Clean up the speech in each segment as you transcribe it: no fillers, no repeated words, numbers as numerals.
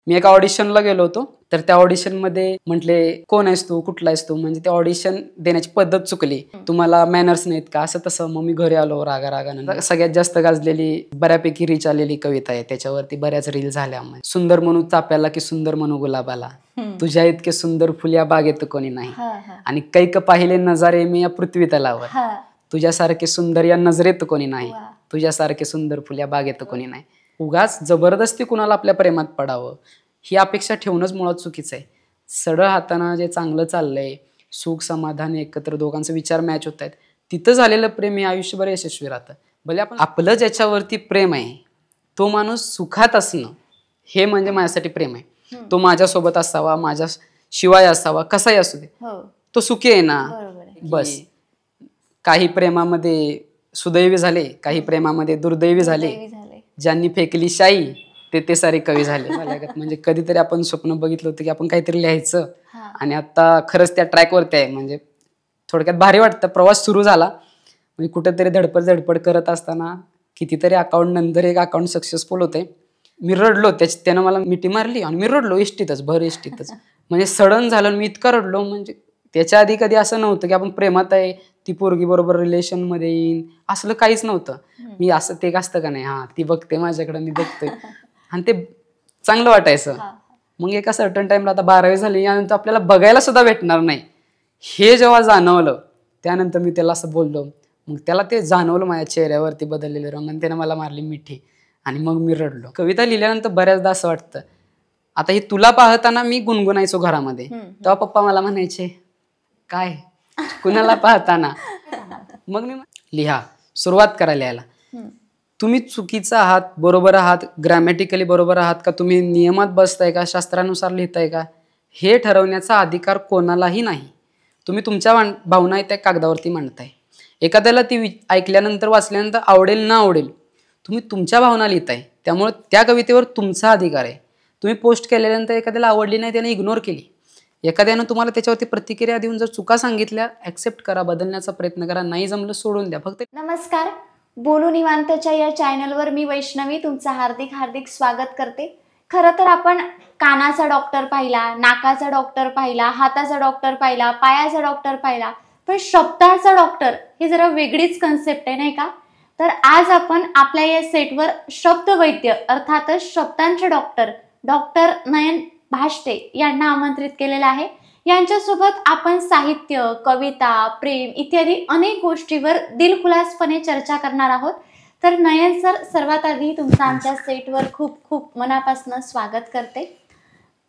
मी एका ऑडिशनला गेलो होतो, तर त्या ऑडिशनमध्ये म्हटले कोण आहेस तू, कुठला आहेस तू, म्हणजे ते ऑडिशन देण्याची पद्धत चुकली, तुम्हाला मॅनर्स नाहीत का, असं तसं. मग मी घरी आलो रागारागानं. सगळ्यात जास्त गाजलेली बऱ्यापैकी रीच आलेली कविता आहे, त्याच्यावरती बऱ्याच रील झाल्या. सुंदर म्हणू चाप्याला की सुंदर म्हणू गुलाबाला, तुझ्या इतके सुंदर फुल या बागेत कोणी नाही, आणि कैक पाहिले नजारे मी या पृथ्वी तलावर, तुझ्यासारखे सुंदर या नजरेत कोणी नाही, तुझ्यासारखे सुंदर फुल या बागेत कोणी नाही. उगाच जबरदस्ती कुणाला आपल्या प्रेमात पडावं ही अपेक्षा ठेवणंच मुळात चुकीचं आहे. सडळ हाताना जे चांगलं चाललंय, सुख समाधान एकत्र दोघांचे विचार मॅच होत आहेत, तिथं झालेलं प्रेम हे आयुष्यभर यशस्वी राहतं. भले आपण आपलं ज्याच्यावरती प्रेम आहे तो माणूस सुखात असणं हे म्हणजे माझ्यासाठी प्रेम आहे. तो माझ्यासोबत असावा, माझ्या शिवाय असावा, कसाही असू दे, तो सुखी आहे ना, बस. काही प्रेमामध्ये सुदैवी झाले, काही प्रेमामध्ये दुर्दैवी झाले, ज्यांनी फेकली शाई ते सारे कवी झाले. म्हणजे कधीतरी आपण स्वप्न बघितलं होतं की आपण काहीतरी लिहायचं, आणि आता खरंच त्या ट्रॅकवरती आहे. म्हणजे थोडक्यात भारी वाटतं. प्रवास सुरू झाला, म्हणजे कुठेतरी धडपड करत असताना कितीतरी अकाउंट नंतर एक अकाउंट सक्सेसफुल होते. मी रडलो, त्यानं मला मिठी मारली आणि मी रडलो एसटीतच, भर एसटीतच. म्हणजे सडन झालं, मी इतकं रडलो. म्हणजे त्याच्या आधी कधी असं नव्हतं की आपण प्रेमात आहे, ती पोरगी बरोबर रिलेशन मध्ये येईन, असलं काहीच नव्हतं. मी असं ते असतं का नाही, हा ती बघते माझ्याकडे, मी बघतोय, आणि ते चांगलं वाटायचं. मग एका सर्टन टाइमला, आता 12वी झाली, यानंतर आपल्याला बघायला सुद्धा भेटणार नाही हे जेव्हा जाणवलं, त्यानंतर मी त्याला असं बोललो. मग त्याला ते जाणवलं माझ्या चेहऱ्यावरती बदललेलं रंग, आणि त्याने मला मारली मिठी, आणि मग मी रडलो. कविता लिहिल्यानंतर बऱ्याचदा असं वाटतं, आता ही तुला पाहताना मी गुणगुणायचो घरामध्ये, तेव्हा पप्पा मला म्हणायचे काय कुणाला पाहताना. मग मी लिहा, सुरुवात करा लिहायला. तुम्ही चुकीचा आहात, बरोबर आहात, ग्रॅमॅटिकली बरोबर आहात का, तुम्ही नियमात बसताय का, शास्त्रानुसार लिहिताय का, हे ठरवण्याचा अधिकार कोणालाही नाही. तुम्ही तुमच्या भावना आहेत त्या कागदावरती मांडताय. एखाद्याला ती ऐकल्यानंतर वाचल्यानंतर आवडेल ना आवडेल, तुम्ही तुमच्या भावना लिहिताय, त्यामुळे त्या कवितेवर तुमचा अधिकार आहे. तुम्ही पोस्ट केल्यानंतर एखाद्याला आवडली नाही, त्याने इग्नोर केली, एखाद्यानं तुम्हाला त्याच्यावरती प्रतिक्रिया देऊन जर चुका सांगितल्या, ऍक्सेप्ट करा, बदलण्याचा प्रयत्न करा, नाही जमलं सोडून द्या. फक्त नमस्कार, बोलू निवांतच्या या चॅनलवर मी वैष्णवी तुमचं हार्दिक हार्दिक स्वागत करते. खरं तर आपण कानाचा डॉक्टर पाहिला, नाकाचा डॉक्टर पाहिला, हाताचा डॉक्टर पाहिला, पायाचा डॉक्टर पाहिला, पण शब्दाचा डॉक्टर ही जरा वेगळीच कन्सेप्ट आहे, नाही का? तर आज आपण आपल्या या सेटवर शब्दवैद्य अर्थातच शब्दांचे डॉक्टर नयन भाष्टे यांना आमंत्रित केलेलं आहे. यांच्यासोबत आपण साहित्य, कविता, प्रेम इत्यादी अनेक गोष्टीवर दिलखुलासपणे चर्चा करणार आहोत. तर नयन सर, सर्वात आधी तुमचं आमच्या सेटवर खूप खूप मनापासून स्वागत करते.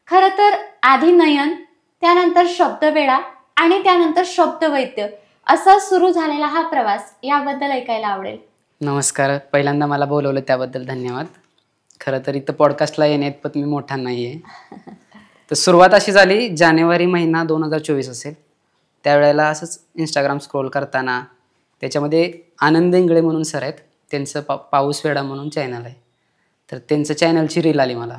खरं तर आधी नयन, त्यानंतर शब्दवेळा आणि त्यानंतर शब्दवैद्य असा सुरू झालेला हा प्रवास, याबद्दल ऐकायला आवडेल. नमस्कार, पहिल्यांदा मला बोलवलं त्याबद्दल धन्यवाद. खरं तर इथं पॉडकास्टला येण्यात मी मोठा नाहीये. तर सुरुवात अशी झाली, जानेवारी महिना 2024 असेल, त्यावेळेला असंच इंस्टाग्राम स्क्रोल करताना त्याच्यामध्ये आनंद इंगळे म्हणून सर आहेत, त्यांचं पाऊस वेडा म्हणून चॅनल आहे, तर त्यांचं चॅनलची रील आली मला.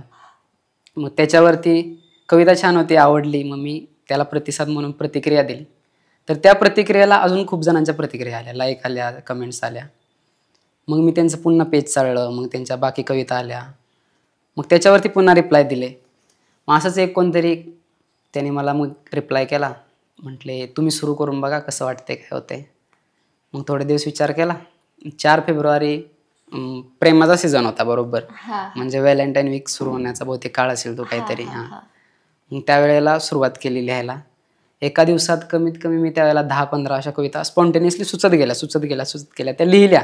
मग त्याच्यावरती कविता छान होती, आवडली, मग मी त्याला प्रतिसाद म्हणून प्रतिक्रिया दिली. तर त्या प्रतिक्रियेला अजून खूप जणांच्या प्रतिक्रिया आल्या, लाईक आल्या, कमेंट्स आल्या. मग मी त्यांचं पुन्हा पेज चाललं, मग त्यांच्या बाकी कविता आल्या, मग त्याच्यावरती पुन्हा रिप्लाय दिले. मग असंच एक कोणतरी त्याने मला मग रिप्लाय केला, म्हटले तुम्ही सुरू करून बघा कसं वाटतंय, काय होतंय. मग थोडे दिवस विचार केला. 4 फेब्रुवारी प्रेमाचा सीझन होता बरोबर, म्हणजे व्हॅलेंटाईन वीक सुरू होण्याचा बहुतेक काळ असेल तो काहीतरी. मग त्यावेळेला सुरुवात केली लिहायला. एका दिवसात कमीत कमी मी त्यावेळेला 10-15 अशा कविता स्पॉन्टेनियसली सुचत गेल्या. त्या लिहिल्या,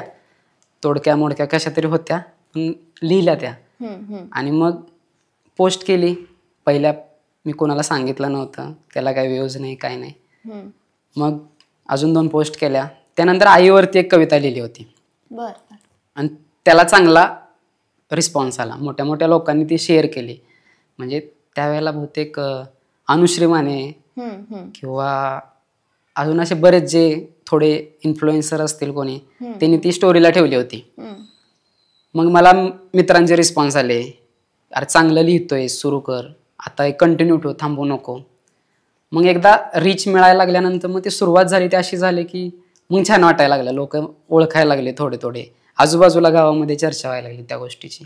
तोडक्या मोडक्या कशा तरी होत्या, पण लिहिल्या त्या. आणि मग पोस्ट केली. पहिल्या मी कोणाला सांगितलं नव्हतं, त्याला काही व्ह्यूज नाही, काय नाही. मग अजून 2 पोस्ट केल्या. त्यानंतर आईवरती एक कविता लिहिली होती, आणि त्याला चांगला रिस्पॉन्स आला. मोठ्या मोठ्या लोकांनी ती शेअर केली. म्हणजे त्यावेळेला बहुतेक अनुश्री माने किंवा अजून असे बरेच जे थोडे इन्फ्लुएन्सर असतील कोणी, त्यांनी ती स्टोरीला ठेवली होती. मग मला मित्रांचे रिस्पॉन्स आले, अरे चांगलं लिहितोय, सुरू कर, आता कंटिन्यू ठेव, थांबू नको. मग एकदा रीच मिळायला लागल्यानंतर मग ती सुरुवात झाली ती अशी झाली की मग छान वाटायला लागलं, लोक ओळखायला लागले, थोडे थोडे आजूबाजूला गावामध्ये चर्चा व्हायला लागली त्या गोष्टीची.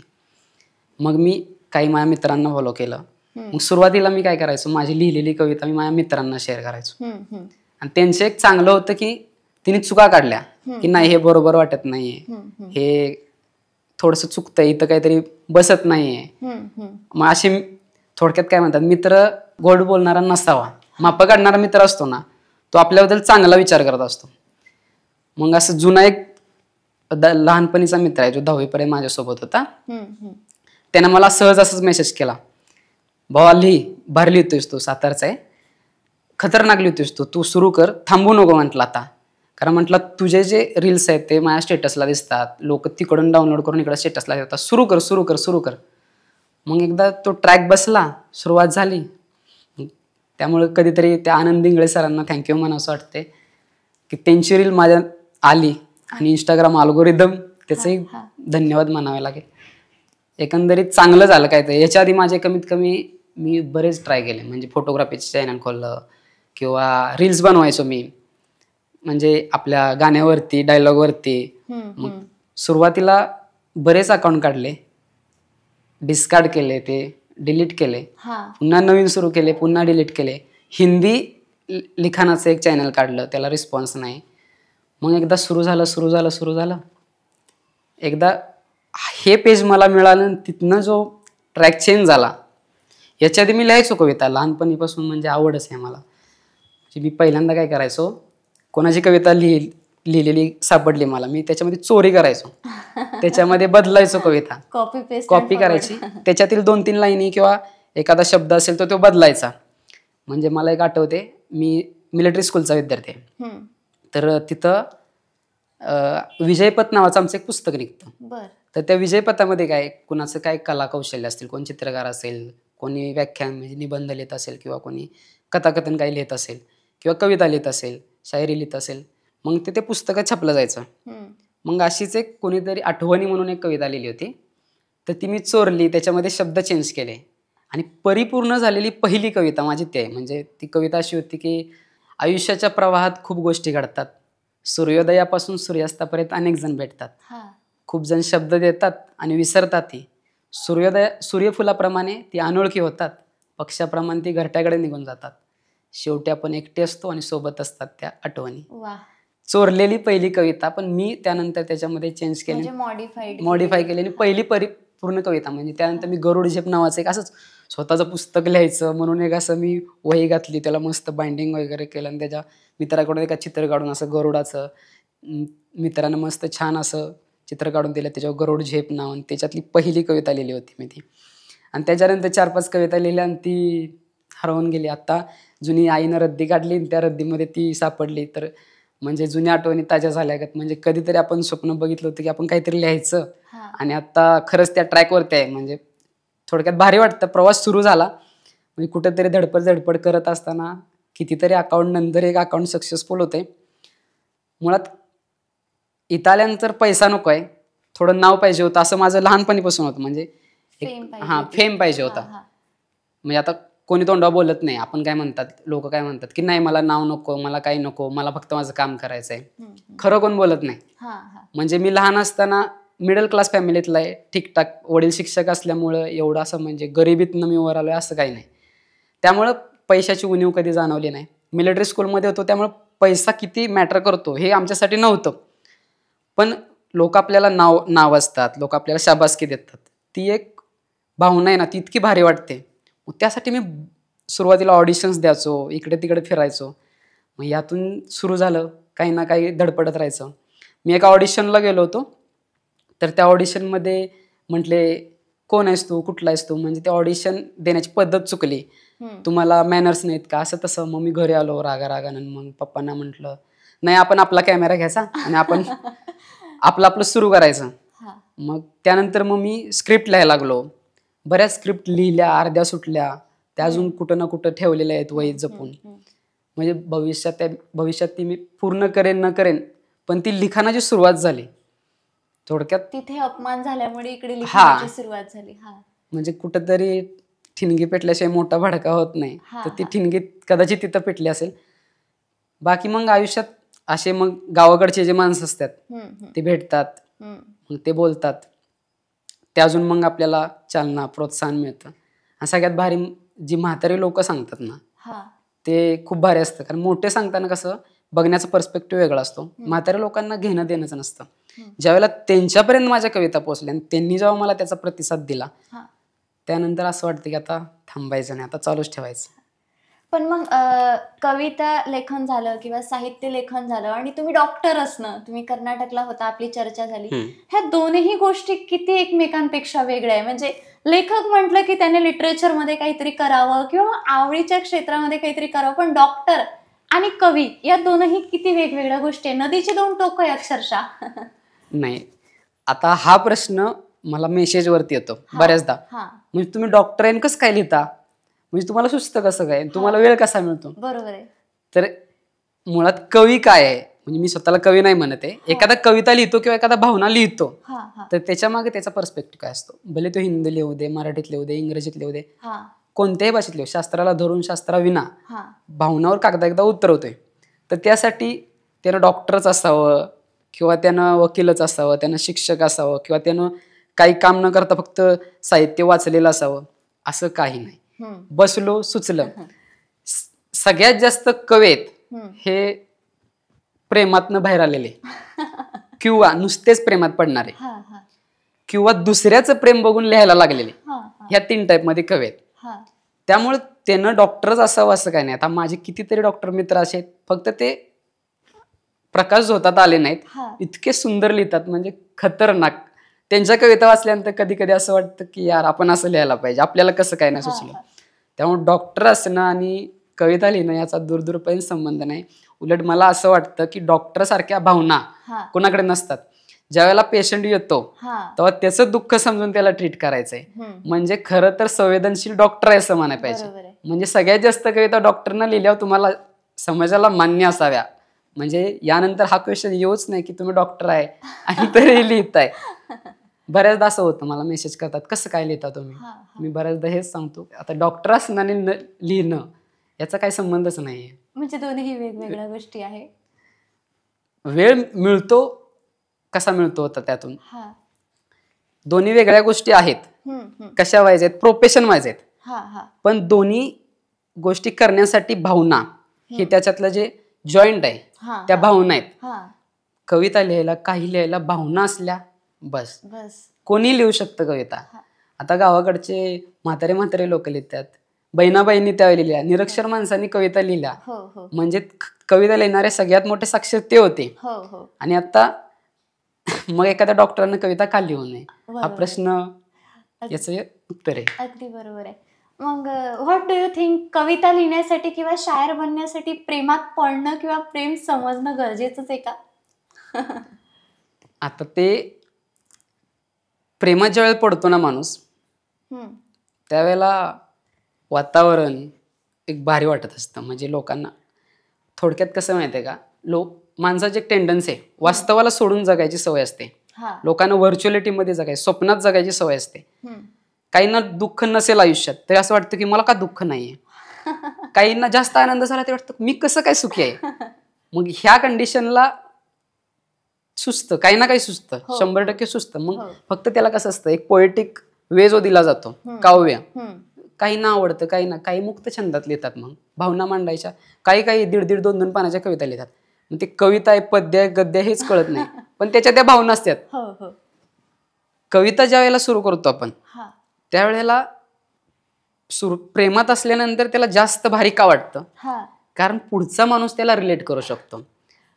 मग मी काही माझ्या मित्रांना फॉलो केलं. मग सुरुवातीला मी काय करायचो, माझी लिहिलेली कविता मी माझ्या मित्रांना शेअर करायचो. आणि त्यांचं एक चांगलं होतं की तिने चुका काढल्या की नाही हे बरोबर वाटत नाहीये, हे थोडंसं चुकतंय, इथं काहीतरी बसत नाहीये. मग असे थोडक्यात काय म्हणतात, मित्र गोड बोलणारा नसावा, माप काढणारा मित्र असतो ना, तो आपल्याबद्दल चांगला विचार करत असतो. मग असं जुना एक लहानपणीचा मित्र आहे जो 10वी पर्यंत माझ्यासोबत होता. त्यानं मला सहज असंच मेसेज केला, भावा भारी लिहितोयस तू, सातारचा आहे, खतरनाक लिहितोयस तू सुरू कर, थांबू नको म्हटलं आता. कारण म्हटलं तुझे जे रील्स आहेत ते माझ्या स्टेटसला दिसतात, लोक तिकडून डाउनलोड करून इकडे स्टेटसला येतात, सुरू कर सुरू कर सुरू कर. मग एकदा तो ट्रॅक बसला, सुरुवात झाली. त्यामुळे कधीतरी त्या आनंद इंगळे सरांना थँक्यू म्हणावंसं वाटते की त्यांची रील माझ्या आली आणि इंस्टाग्राम अल्गोरिदम त्याचंही धन्यवाद म्हणावे लागेल. एकंदरीत चांगलं झालं काय ते. याच्या आधी माझे कमीत कमी मी बरेच ट्राय केले, म्हणजे फोटोग्राफीचं चॅनल खोललं किंवा रील्स बनवायचो मी, म्हणजे आपल्या गाण्यावरती डायलॉगवरती. मग सुरुवातीला बरेच अकाउंट काढले, डिस्कार्ड केले, ते डिलीट केले, पुन्हा नवीन सुरू केले, पुन्हा डिलीट केले. हिंदी लिखाणाचं एक चॅनल काढलं, त्याला रिस्पॉन्स नाही. मग एकदा सुरू झालं. एकदा हे पेज मला मिळालं, तिथनं जो ट्रॅक चेंज झाला. याच्या आधी मी लिहायचो कविता लहानपणीपासून, म्हणजे आवडच आहे मला. मी पहिल्यांदा काय करायचो, कोणाची कविता लिहिलेली सापडली मला, मी त्याच्यामध्ये चोरी करायचो, त्याच्यामध्ये बदलायचो कविता, कॉपी करायची, त्याच्यातील 2-3 लाईनी किंवा एखादा शब्द असेल तर तो बदलायचा. म्हणजे मला एक आठवते, मी मिलिटरी स्कूलचा विद्यार्थी आहे, तर तिथं विजयपथ नावाचं आमचं एक पुस्तक निघतं. तर त्या विजयपथामध्ये काय कुणाचं काय कला कौशल्य असतील, कोण चित्रकार असेल, कोणी व्याख्यान म्हणजे निबंध लिहित असेल, किंवा कोणी कथाकथन काही लिहित असेल, किंवा कविता लिहित असेल, शायरी लिहित असेल, मग ते पुस्तकात छापलं जायचं. मग अशीच एक कोणीतरी आठवणी म्हणून एक कविता लिहिली होती, तर ती मी चोरली, त्याच्यामध्ये शब्द चेंज केले आणि परिपूर्ण झालेली पहिली कविता माझी ती आहे. म्हणजे ती कविता अशी होती की आयुष्याच्या प्रवाहात खूप गोष्टी घडतात, सूर्योदयापासून सूर्यास्तापर्यंत अनेक जण भेटतात, खूप जण शब्द देतात आणि विसरतातही, सूर्यफुलाप्रमाणे ती अनोळखी होतात, पक्षाप्रमाणे ती घरट्याकडे निघून जातात, शेवटी आपण एकटे असतो आणि सोबत असतात त्या आठवणी. चोरलेली पहिली कविता, पण मी त्यानंतर त्याच्यामध्ये चेंज केली, मॉडिफाय केलेली पहिली परिपूर्ण कविता. म्हणजे त्यानंतर मी गरुड झेप नावाचं एक असंच स्वतःचं पुस्तक लिहायचं म्हणून एक असं मी वही घातली, त्याला मस्त बाइंडिंग वगैरे केलं, आणि त्याच्या मित्राकडून एका चित्र काढून असं गरुडाचं, मित्रानं मस्त छान असं चित्र काढून दिलं, त्याच्यावर गरुड झेप नाव, आणि त्याच्यातली पहिली कविता लिहिली होती मी ती. आणि त्याच्यानंतर 4-5 कविता लिहिल्या आणि ती हरवून गेली. आता जुनी आईनं रद्दी काढली, त्या रद्दीमध्ये ती सापडली, तर म्हणजे जुन्या आठवणी ताज्या झाल्या. म्हणजे कधीतरी आपण स्वप्न बघितलं होतं की आपण काहीतरी लिहायचं, आणि आता खरंच त्या ट्रॅकवरती आहे. म्हणजे थोडक्यात भारी वाटतं. प्रवास सुरू झाला, म्हणजे कुठेतरी धडपड करत असताना कितीतरी अकाउंट नंतर एक अकाउंट सक्सेसफुल होते. मुळात इथं आल्यानंतर पैसा नको आहे, थोडं नाव पाहिजे होतं, असं माझं लहानपणीपासून होतं. म्हणजे फेम पाहिजे होता. म्हणजे आता कोणी तोंडावर बोलत नाही, आपण काय म्हणतात, लोक काय म्हणतात की नाही मला नाव नको, मला काही नको, मला फक्त माझं काम करायचं आहे. खरं कोण बोलत नाही. म्हणजे मी लहान असताना मिडल क्लास फॅमिलीतला आहे, ठीकठाक, वडील शिक्षक असल्यामुळं एवढं असं म्हणजे गरिबीतनं मी वर आलोय असं काही नाही. त्यामुळं पैशाची उणीव कधी जाणवली नाही. मिलिटरी स्कूलमध्ये होतो, त्यामुळं पैसा किती मॅटर करतो हे आमच्यासाठी नव्हतं. पण लोक आपल्याला नाव असतात, लोक आपल्याला शाबासकी देतात, ती एक भावना आहे ना, ती इतकी भारी वाटते. मग त्यासाठी मी सुरुवातीला ऑडिशन्स द्यायचो, इकडे तिकडे फिरायचो. मग यातून सुरू झालं, काही ना काही धडपडत राहायचं. मी एका ऑडिशनला गेलो होतो, तर त्या ऑडिशनमध्ये म्हटले कोण आहेस तू, कुठला आहेस तू, म्हणजे ते ऑडिशन देण्याची पद्धत चुकली, तुम्हाला मॅनर्स नाहीत का, असं तसं. मग मी घरी आलो रागानं, मग पप्पांना म्हटलं नाही, आपण आपला कॅमेरा घ्यायचा आणि आपण आपलं सुरू करायचं. मग त्यानंतर मग मी स्क्रिप्ट लिहायला लागलो. बऱ्याच स्क्रिप्ट लिहिल्या, अर्ध्या त्या अजून कुठं ना कुठं ठेवलेल्या आहेत वहीत जपून. म्हणजे भविष्यात ती मी पूर्ण करेन न करेन, पण ती लिखाणाची सुरुवात झाली. थोडक्यात तिथे अपमान झाल्यामुळे इकडे लिखाणाची सुरुवात झाली. म्हणजे कुठंतरी ठिणगी पेटल्याशिवाय मोठा भडका होत नाही, तर ती ठिणगी कदाचित तिथं पेटली असेल. बाकी मग आयुष्यात असे मग गावाकडचे जे माणसं असतात ते भेटतात, ते बोलतात, ते अजून मग आपल्याला चालना प्रोत्साहन मिळतं. आणि सगळ्यात भारी जी म्हातारी लोक सांगतात ना हा ते खूप भारी असतं. कारण मोठे सांगताना कसं बघण्याचा पर्स्पेक्टिव्ह वेगळा असतो. म्हाताऱ्या लोकांना घेणं देणंच नसतं. ज्यावेळेला त्यांच्यापर्यंत माझ्या कविता पोहोचल्या आणि त्यांनी जेव्हा मला त्याचा प्रतिसाद दिला हा त्यानंतर असं वाटतं की आता थांबायचं नाही, आता चालूच ठेवायचं. पण मग कविता लेखन झालं किंवा साहित्य लेखन झालं आणि तुम्ही डॉक्टर असणं, तुम्ही कर्नाटकला होता, आपली चर्चा झाली, ह्या दोन्ही गोष्टी किती एकमेकांपेक्षा वेगळ्या आहे. म्हणजे लेखक म्हटलं की त्याने लिटरेचरमध्ये काहीतरी करावं किंवा आवडीच्या क्षेत्रामध्ये काहीतरी करावं, पण डॉक्टर आणि कवी या दोनही किती वेगवेगळ्या गोष्टी आहे. नदीची दोन टोकं आहे अक्षरशः. नाही, आता हा प्रश्न मला मेसेजवरती येतो बऱ्याचदा. हा म्हणजे तुम्ही डॉक्टर आहे कसं काय लिहिता, म्हणजे तुम्हाला सुचतं कसं काय, तुम्हाला वेळ कसा मिळतो. बरोबर आहे. तर मुळात कवी काय आहे, म्हणजे मी स्वतःला कवी नाही म्हणत आहे, एखादा कविता लिहितो किंवा एखादा भावना लिहितो तर त्याच्या मागे त्याचा पर्स्पेक्टिव्ह काय असतो. भले तो हिंदी लिहू दे, मराठीत लिहू दे, इंग्रजीत लिहू दे, कोणत्याही भाषेत लिहू, शास्त्राला धरून शास्त्राविना भावनावर कागदा एकदा उतरवतोय. तर त्यासाठी त्यानं डॉक्टरच असावं किंवा त्यानं वकीलच असावं, त्यानं शिक्षक असावं किंवा त्यानं काही काम न करता फक्त साहित्य वाचलेलं असावं असं काही नाही. बसलो सुचलं. सगळ्यात जास्त कवेत हे प्रेमातनं बाहेर आलेले किंवा नुसतेच प्रेमात पडणारे किंवा दुसऱ्याचं प्रेम बघून लिहायला लागलेले, ह्या 3 टाईपमध्ये कवेत. त्यामुळे त्यानं डॉक्टरच असावं असं काही नाही. आता माझे कितीतरी डॉक्टर मित्र असे आहेत, फक्त ते प्रकाश झोतात आले नाहीत, इतके सुंदर लिहितात म्हणजे खतरनाक. त्यांच्या कविता वाचल्यानंतर कधी कधी असं वाटतं की यार आपण असं लिहायला पाहिजे, आपल्याला कसं काय नाही सुचलं. त्यामुळे डॉक्टर असणं आणि कविता लिहिणं याचा दूरपर्यंत संबंध नाही. उलट मला असं वाटतं की डॉक्टर सारख्या भावना कोणाकडे नसतात. ज्यावेळेला पेशंट येतो तेव्हा त्याचं दुःख समजून त्याला ट्रीट करायचंय, म्हणजे खरं तर संवेदनशील डॉक्टर आहे असं म्हणायला पाहिजे. म्हणजे सगळ्यात जास्त कविता डॉक्टरना लिहिल्यावर तुम्हाला समाजाला मान्य असाव्या. म्हणजे यानंतर हा क्वेश्चन येऊच नाही की तुम्ही डॉक्टर आहे आणि तरी लिहिताय. बऱ्याचदा असं होतं, मला मेसेज करतात कसं काय लिहिता तुम्ही. मी बऱ्याचदा हेच सांगतो, आता डॉक्टर असणं आणि लिहिणं याचा काही संबंधच नाहीये. म्हणजे दोन्ही वेगवेगळ्या गोष्टी आहे. वेळ मिळतो कसा मिळतो होता त्यातून, दोन्ही वेगळ्या गोष्टी आहेत. कशा वाईज आहेत, प्रोफेशन वाईज आहेत, पण दोन्ही गोष्टी करण्यासाठी भावना हे त्याच्यातलं जे जॉईंट आहे त्या भावना आहेत. कविता लिहायला काही लिहायला भावना असल्या बस कोणी लिहू शकतं कविता. आता गावाकडचे म्हातारे लोक लिहितात, बहिणा बहिणी त्यावेळी लिहिल्या, निरक्षर माणसांनी कविता लिहिल्या, म्हणजे कविता लिहिणारे सगळ्यात मोठे साक्षर ते होते. आणि आता मग एखाद्या डॉक्टरांना कविता का लिहू नये हा प्रश्न याचं उत्तर आहे. अगदी बरोबर आहे. मग व्हॉट डू यू थिंक, कविता लिहिण्यासाठी किंवा शायर बनण्यासाठी प्रेमात पडणं किंवा प्रेम समजणं गरजेचंच आहे का? आता ते प्रेमात ज्या वेळेला पडतो ना माणूस त्यावेळेला वातावरण एक भारी वाटत असतं. म्हणजे लोकांना थोडक्यात कसं माहिती आहे का, माणसाची एक टेंडन्सी आहे वास्तवाला सोडून जगायची सवय असते. लोकांना व्हर्च्युअलिटीमध्ये जगायची, स्वप्नात जगायची सवय असते. काहींना दुःख नसेल आयुष्यात तरी असं वाटतं की मला का दुःख नाहीये. काहींना जास्त आनंद झाला ते वाटतं मी कसं काय सुखी आहे. मग ह्या कंडिशनला सुचतं, काही ना काही सुचतं, 100% सुचतं. मग फक्त त्याला कसं असतं, एक पोएटिक वे जो दिला जातो, काव्य, काहींना आवडतं, काही मुक्त छंदात लिहितात. मग भावना मांडायच्या, काही 1.5 2 पानाच्या कविता लिहितात. मग ते कविता आहे, पद्य आहे, गद्य हेच कळत नाही, पण त्याच्या त्या भावना असतात. कविता ज्या वेळेला सुरू करतो आपण त्यावेळेला प्रेमात असल्यानंतर त्याला जास्त भारी का वाटतं, कारण पुढचा माणूस त्याला रिलेट करू शकतो.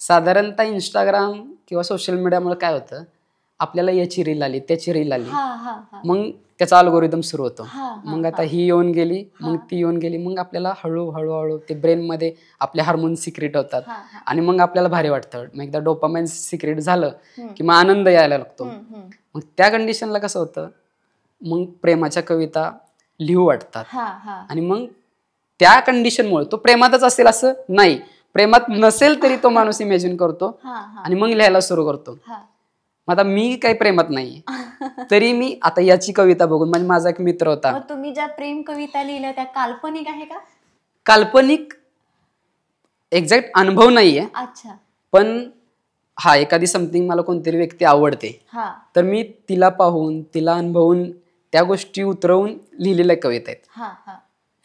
साधारणतः इंस्टाग्राम किंवा सोशल मीडियामुळे काय होतं, आपल्याला याची रील आली, त्याची रील आली, मग त्याचा अल्गोरिदम सुरू होतो. मग आता ही येऊन गेली, मग ती येऊन गेली, मग आपल्याला हळूहळू ते ब्रेनमध्ये आपले हार्मोन सिक्रेट होतात आणि मग आपल्याला भारी वाटतं. मग एकदा डोपामाइन सिक्रेट झालं की मग आनंद यायला लागतो. मग त्या कंडिशनला कसं होतं, मग प्रेमाच्या कविता लिहू वाटतात. आणि मग त्या कंडिशनमुळे तो प्रेमातच असेल असं नाही, प्रेमात नसेल तरी तो माणूस इमॅजिन करतो आणि मग लिहायला सुरू करतो. मग आता मी काही प्रेमात नाहीये तरी मी आता याची कविता बघून, म्हणजे माझा एक मित्र होता. तुम्ही ज्या प्रेम कविता लिहिल्या त्या काल्पनिक आहे का? काल्पनिक एक्झॅक्ट अनुभव नाहीये, अच्छा, पण हा एखादी समथिंग मला कोणतरी व्यक्ती आवडते हा तर मी तिला पाहून तिला अनुभवून त्या गोष्टी उतरवून लिहिलेल्या कविता आहेत. हा हा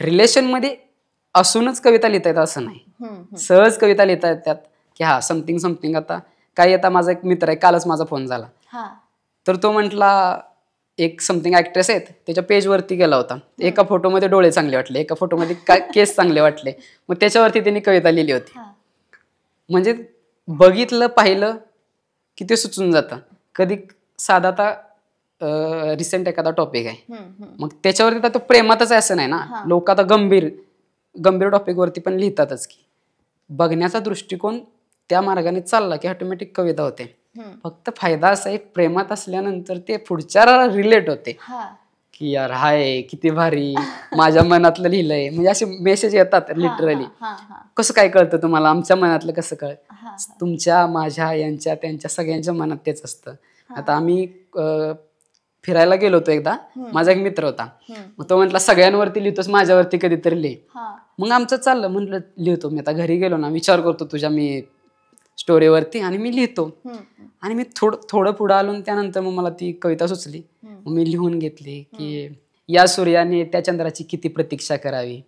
रिलेशनमध्ये असूनच कविता लिहिता येतात असं नाही. सहज कविता लिहिता येतात की हा समथिंग समथिंग. आता काही आता माझा एक मित्र आहे, कालच माझा फोन झाला तर तो म्हटला एक समथिंग ऍक्ट्रेस आहेत त्याच्या पेजवरती गेला होता. एका फोटोमध्ये डोळे चांगले वाटले, एका फोटोमध्ये काय केस चांगले वाटले, मग त्याच्यावरती त्यांनी कविता लिहिली होती. म्हणजे बघितलं पाहिलं की ते सुचून जातं. कधी साधा आता रिसेंट एखादा टॉपिक आहे मग त्याच्यावरती तर तो प्रेमातच आहे असं नाही ना. लोक आता गंभीर टॉपिकवरती पण लिहितातच की बघण्याचा दृष्टिकोन त्या मार्गाने चालला की ऑटोमॅटिक कविता होते. फक्त फायदा असा आहे प्रेमात असल्यानंतर ते पुढच्याला रिलेट होते की यार हाय किती भारी माझ्या मनातलं लिहिलंय. म्हणजे असे मेसेज येतात लिटरली. कसं काय कळतं तुम्हाला? आमच्या मनातलं कसं कळत? तुमच्या माझ्या यांच्या त्यांच्या सगळ्यांच्या मनात तेच असतं. आता आम्ही फिरायला गेलो होतो एकदा, माझा एक मित्र होता मग तो म्हटला सगळ्यांवरती लिहितोस माझ्यावरती कधीतरी लिह. मग आमचं चाललं म्हटलं लिहितो मी. आता घरी गेलो ना विचार करतो तुझ्या मी स्टोरीवरती आणि मी लिहितो. आणि मी थोडं पुढं आलो त्यानंतर मग मला ती कविता सुचली. मग मी लिहून घेतली की या सूर्याने त्या चंद्राची किती प्रतीक्षा करावी,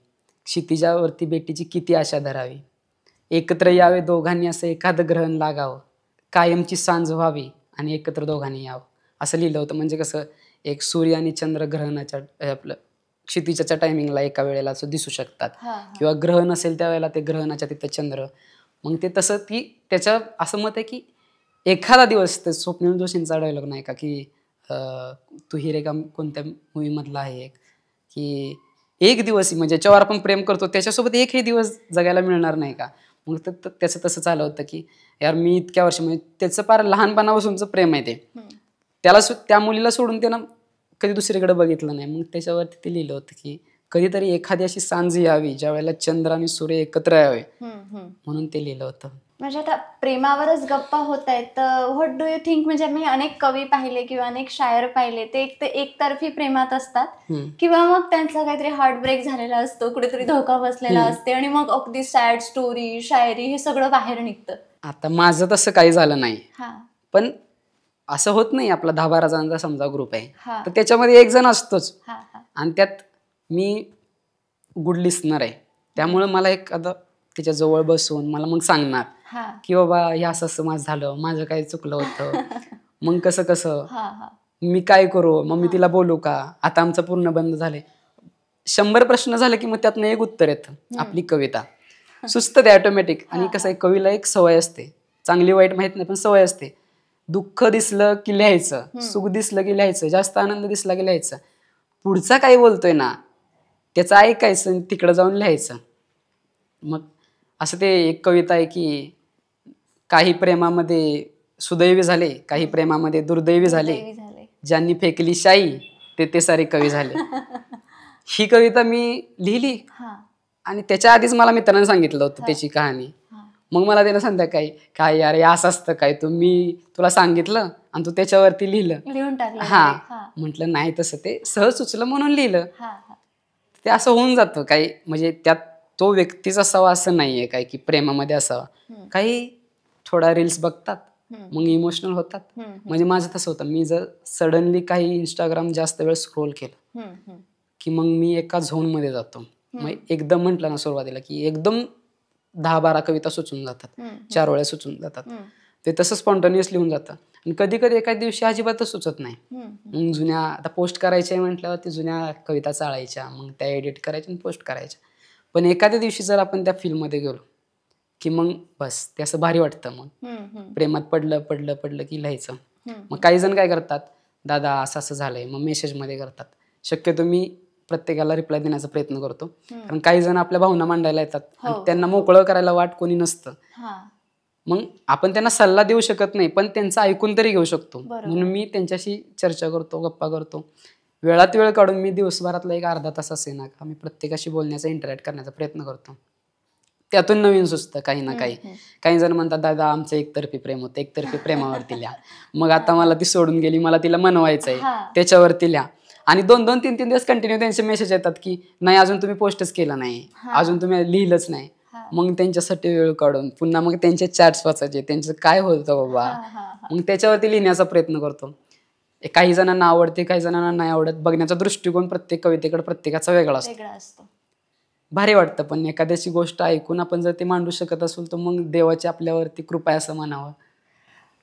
क्षितिजावरती बेटीची किती आशा धरावी, एकत्र यावे दोघांनी असं एखादं ग्रहण लागावं, कायमची सांज व्हावी आणि एकत्र दोघांनी यावं असं लिहिलं होतं. म्हणजे कसं एक सूर्य आणि चंद्र ग्रहणाच्या आपलं क्षितिजाच्या टायमिंगला एका वेळेला असं दिसू शकतात किंवा ग्रहण असेल त्यावेळेला ते ग्रहणाच्या तिथं चंद्र. मग ते तसं ती त्याच्या असं मत आहे की एखादा दिवस ते स्वप्नील जोशींचा डायलॉग नाही का की तू हिरे का कोणत्या मूवीमधला आहे की एक दिवस म्हणजे ज्याच्यावर आपण प्रेम करतो त्याच्यासोबत एकही दिवस जगायला मिळणार नाही का. मग त्याचं तसं चालू होतं की यार मी इतक्या वर्ष म्हणजे त्याचं फार लहानपणापासूनचं प्रेम आहे ते. त्याला त्या मुलीला सोडून त्यानं कधी दुसरीकडे बघितलं नाही. मग त्याच्यावरती ते लिहिलं होतं की कधीतरी एखादी अशी सांज यावी ज्या वेळेला चंद्र आणि सूर्य एकत्र यावे म्हणून ते लिहिलं होतं. म्हणजे आता प्रेमावरच गप्पा होत आहेत तर व्हॉट डू यू थिंक, म्हणजे मी अनेक कवी पाहिले किंवा अनेक शायर पाहिले ते एकतर्फी प्रेमात असतात किंवा मग त्यांचा काहीतरी हार्ट ब्रेक झालेला असतो, कुठेतरी धोका बसलेला असते आणि मग अगदी सॅड स्टोरी शायरी हे सगळं बाहेर निघतं. आता माझं तसं काही झालं नाही पण असं होत नाही. आपला 10-12 जणांचा समजा ग्रुप आहे तर त्याच्यामध्ये एक जण असतोच आणि त्यात मी गुड लिस्नर आहे त्यामुळे मला एक आता त्याच्या जवळ बसून मला मग सांगणार की बाबा हे असं असं माझं झालं, माझं काय चुकलं होतं, मग कसं मी काय करू, मग मी तिला बोलू का, आता आमचं पूर्ण बंद झाले. 100 प्रश्न झाले की मग त्यातनं एक उत्तर येतं. आपली कविता सुचतं ते ऑटोमॅटिक. आणि कसं आहे कवीला एक सवय असते, चांगली वाईट माहित नाही पण सवय असते. दुःख दिसलं की लिहायचं, सुख दिसलं की लिहायचं, जास्त आनंद दिसला की लिहायचं, पुढचा काय बोलतोय ना त्याचं ऐकायचं तिकडं जाऊन लिहायचं. मग असं ते एक कविता आहे की काही प्रेमामध्ये सुदैवी झाले, काही प्रेमामध्ये दुर्दैवी झाले, ज्यांनी फेकली शाई ते सारे कवी झाले. ही कविता मी लिहिली आणि त्याच्या आधीच मला मित्रांनी सांगितलं होतं त्याची कहाणी. मग मला त्यानं संध्याकाळी काय यार हे असं असतं काय, मी तुला सांगितलं आणि तू त्याच्यावरती लिहिलं. म्हटलं नाही तसं ते सहज सुचलं म्हणून लिहिलं. ते असं होऊन जातं काही. म्हणजे त्यात तो व्यक्तीच असावा असं नाहीये काय की प्रेमामध्ये असावा. काही थोडा रील्स बघतात मग इमोशनल होतात. म्हणजे माझं तसं होतं, मी जर सडनली काही इंस्टाग्राम जास्त वेळ स्क्रोल केलं की मग मी एका झोनमध्ये जातो. मग एकदम म्हटलं ना सुरुवातीला की एकदम 10-12 कविता सुचून जातात, 4 वेळा सुचून जातात. ते तसं स्पॉन्टेनियस लिहून जातं. आणि कधी कधी एखाद्या दिवशी अजिबातच सुचत नाही. मग जुन्या आता पोस्ट करायच्या म्हटल्यावर ते जुन्या कविता चाळायच्या, मग त्या एडिट करायच्या आणि पोस्ट करायच्या. पण एखाद्या दिवशी जर आपण त्या फिल्ममध्ये गेलो की मग बस ते असं भारी वाटतं. मग प्रेमात पडलं की लिहायचं. मग काही जण काय करतात, दादा असं झालंय, मग मेसेजमध्ये करतात. शक्यतो मी प्रत्येकाला रिप्लाय देण्याचा प्रयत्न करतो, कारण काही जण आपल्या भावना मांडायला येतात आणि त्यांना मोकळं करायला वाट कोणी नसतं. मग आपण त्यांना सल्ला देऊ शकत नाही पण त्यांचं ऐकून तरी घेऊ शकतो. म्हणून मी त्यांच्याशी चर्चा करतो, गप्पा करतो. वेळात वेळ काढून मी दिवसभरातला एक अर्धा तास असे ना का मी प्रत्येकाशी बोलण्याचा इंटरॅक्ट करण्याचा प्रयत्न करतो. त्यातून नवीन सुचतं काही ना काही. काही जण म्हणतात दादा आमचं एकतर्फी प्रेम होतं, एकतर्फी प्रेमावरती लिहा. मग आता मला ती सोडून गेली, मला तिला मनवायचंय, त्याच्यावरती लिहा. आणि 2-2, 3-3 दिवस कंटिन्यू त्यांचे मेसेज येतात की नाही अजून तुम्ही पोस्टच केला नाही, अजून तुम्ही लिहिलंच नाही. मग त्यांच्यासाठी वेळ काढून पुन्हा मग त्यांचे चॅट्स वाचायचे, त्यांचं काय होतं बाबा, मग त्याच्यावरती लिहिण्याचा प्रयत्न करतो. काही जणांना आवडते, काही जणांना नाही आवडत. बघण्याचा दृष्टिकोन प्रत्येक कवितेकडे प्रत्येकाचा वेगळा असतो. भारी वाटतं. पण एखाद्याची गोष्ट ऐकून आपण जर ते मांडू शकत असेल तर मग देवाची आपल्यावरती कृपा आहे असं म्हणावं.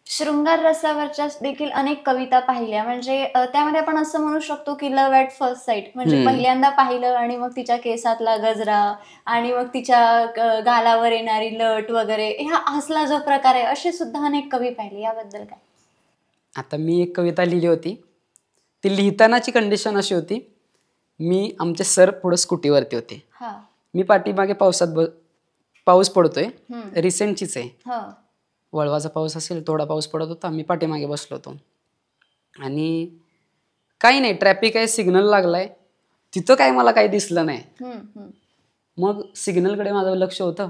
शृंगार रसावरच्या देखील अनेक कविता पाहिल्या, म्हणजे त्यामध्ये आपण असं म्हणू शकतो की लव्ह ॲट फर्स्ट साईट, म्हणजे पहिल्यांदा पाहिलं आणि मग तिच्या केसातला गजरा आणि मग तिच्या गालावर येणारी लट वगैरे, हा हसला जो प्रकार आहे, असे सुद्धा अनेक कवी पाहिले. याबद्दल काय? आता मी एक कविता लिहिली होती, ती लिहितानाची कंडिशन अशी होती, मी आमचे सर पुढे स्कूटीवरती होते, मी पाठीमागे पाऊस पडतोय, रिसेंटचीच आहे, वळवाचा पाऊस असेल, थोडा पाऊस पडत होता, मी पाठीमागे बसलो होतो आणि काही नाही, ट्रॅफिक आहे, सिग्नल लागलाय, तिथं काय मला काही दिसलं नाही. मग सिग्नलकडे माझं लक्ष होतं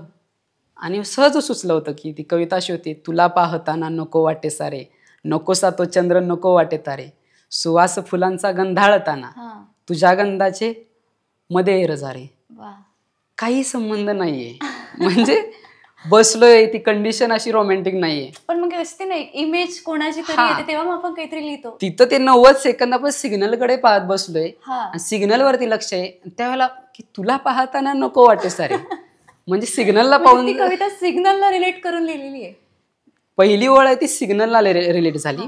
आणि सहज सुचलं होतं की ती कविता अशी होती, तुला पाहताना नको वाटे सारे, नकोसा तो चंद्र नको वाटे तारे, सुवास फुलांचा गंधाळताना तुझ्या गंधाचे मध्ये रजारे. काही संबंध नाहीये, म्हणजे बसलोय, ती कंडिशन अशी रोमॅन्टिक नाहीये, पण मग असते नाही इमेज कोणाची तरी येते तेव्हा आपण काहीतरी लिहितो. तिथं ते 90 सेकंद आपण सिग्नलकडे पाहत बसलोय आणि सिग्नल वरती लक्ष आहे, त्यावेळेला की तुला पाहताना नको वाटे सारे, म्हणजे सिग्नलला पाहून कविता सिग्नलला रिलेट करून लिहिलेली आहे. पहिली ओळ आहे ती सिग्नलला रिलेट झाली.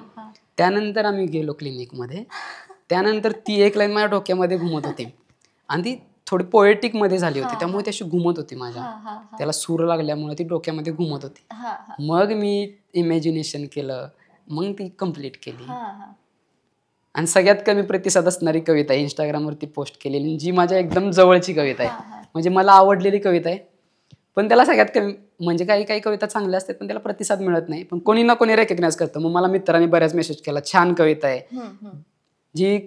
त्यानंतर आम्ही गेलो क्लिनिकमध्ये, त्यानंतर ती एक लाईन माझ्या डोक्यामध्ये घुमत होती आणि ती थोडी पोएटिक मध्ये झाली होती, त्यामुळे ती अशी घुमत होती माझ्या, त्याला सूर लागल्यामुळे ती डोक्यामध्ये घुमत होती. मग मी इमॅजिनेशन केलं, मग ती कम्प्लीट केली. आणि सगळ्यात कमी प्रतिसाद असणारी कविता आहे इंस्टाग्रामवरती पोस्ट केलेली, जी माझ्या एकदम जवळची कविता आहे, म्हणजे मला आवडलेली कविता आहे, पण त्याला सगळ्यात कमी, म्हणजे काही काही कविता चांगल्या असतात पण त्याला प्रतिसाद मिळत नाही, पण कोणी ना कोणी रेकग्नाइज करतं. मग मला मित्रांनी बऱ्याच मेसेज केला, छान कविता आहे, जी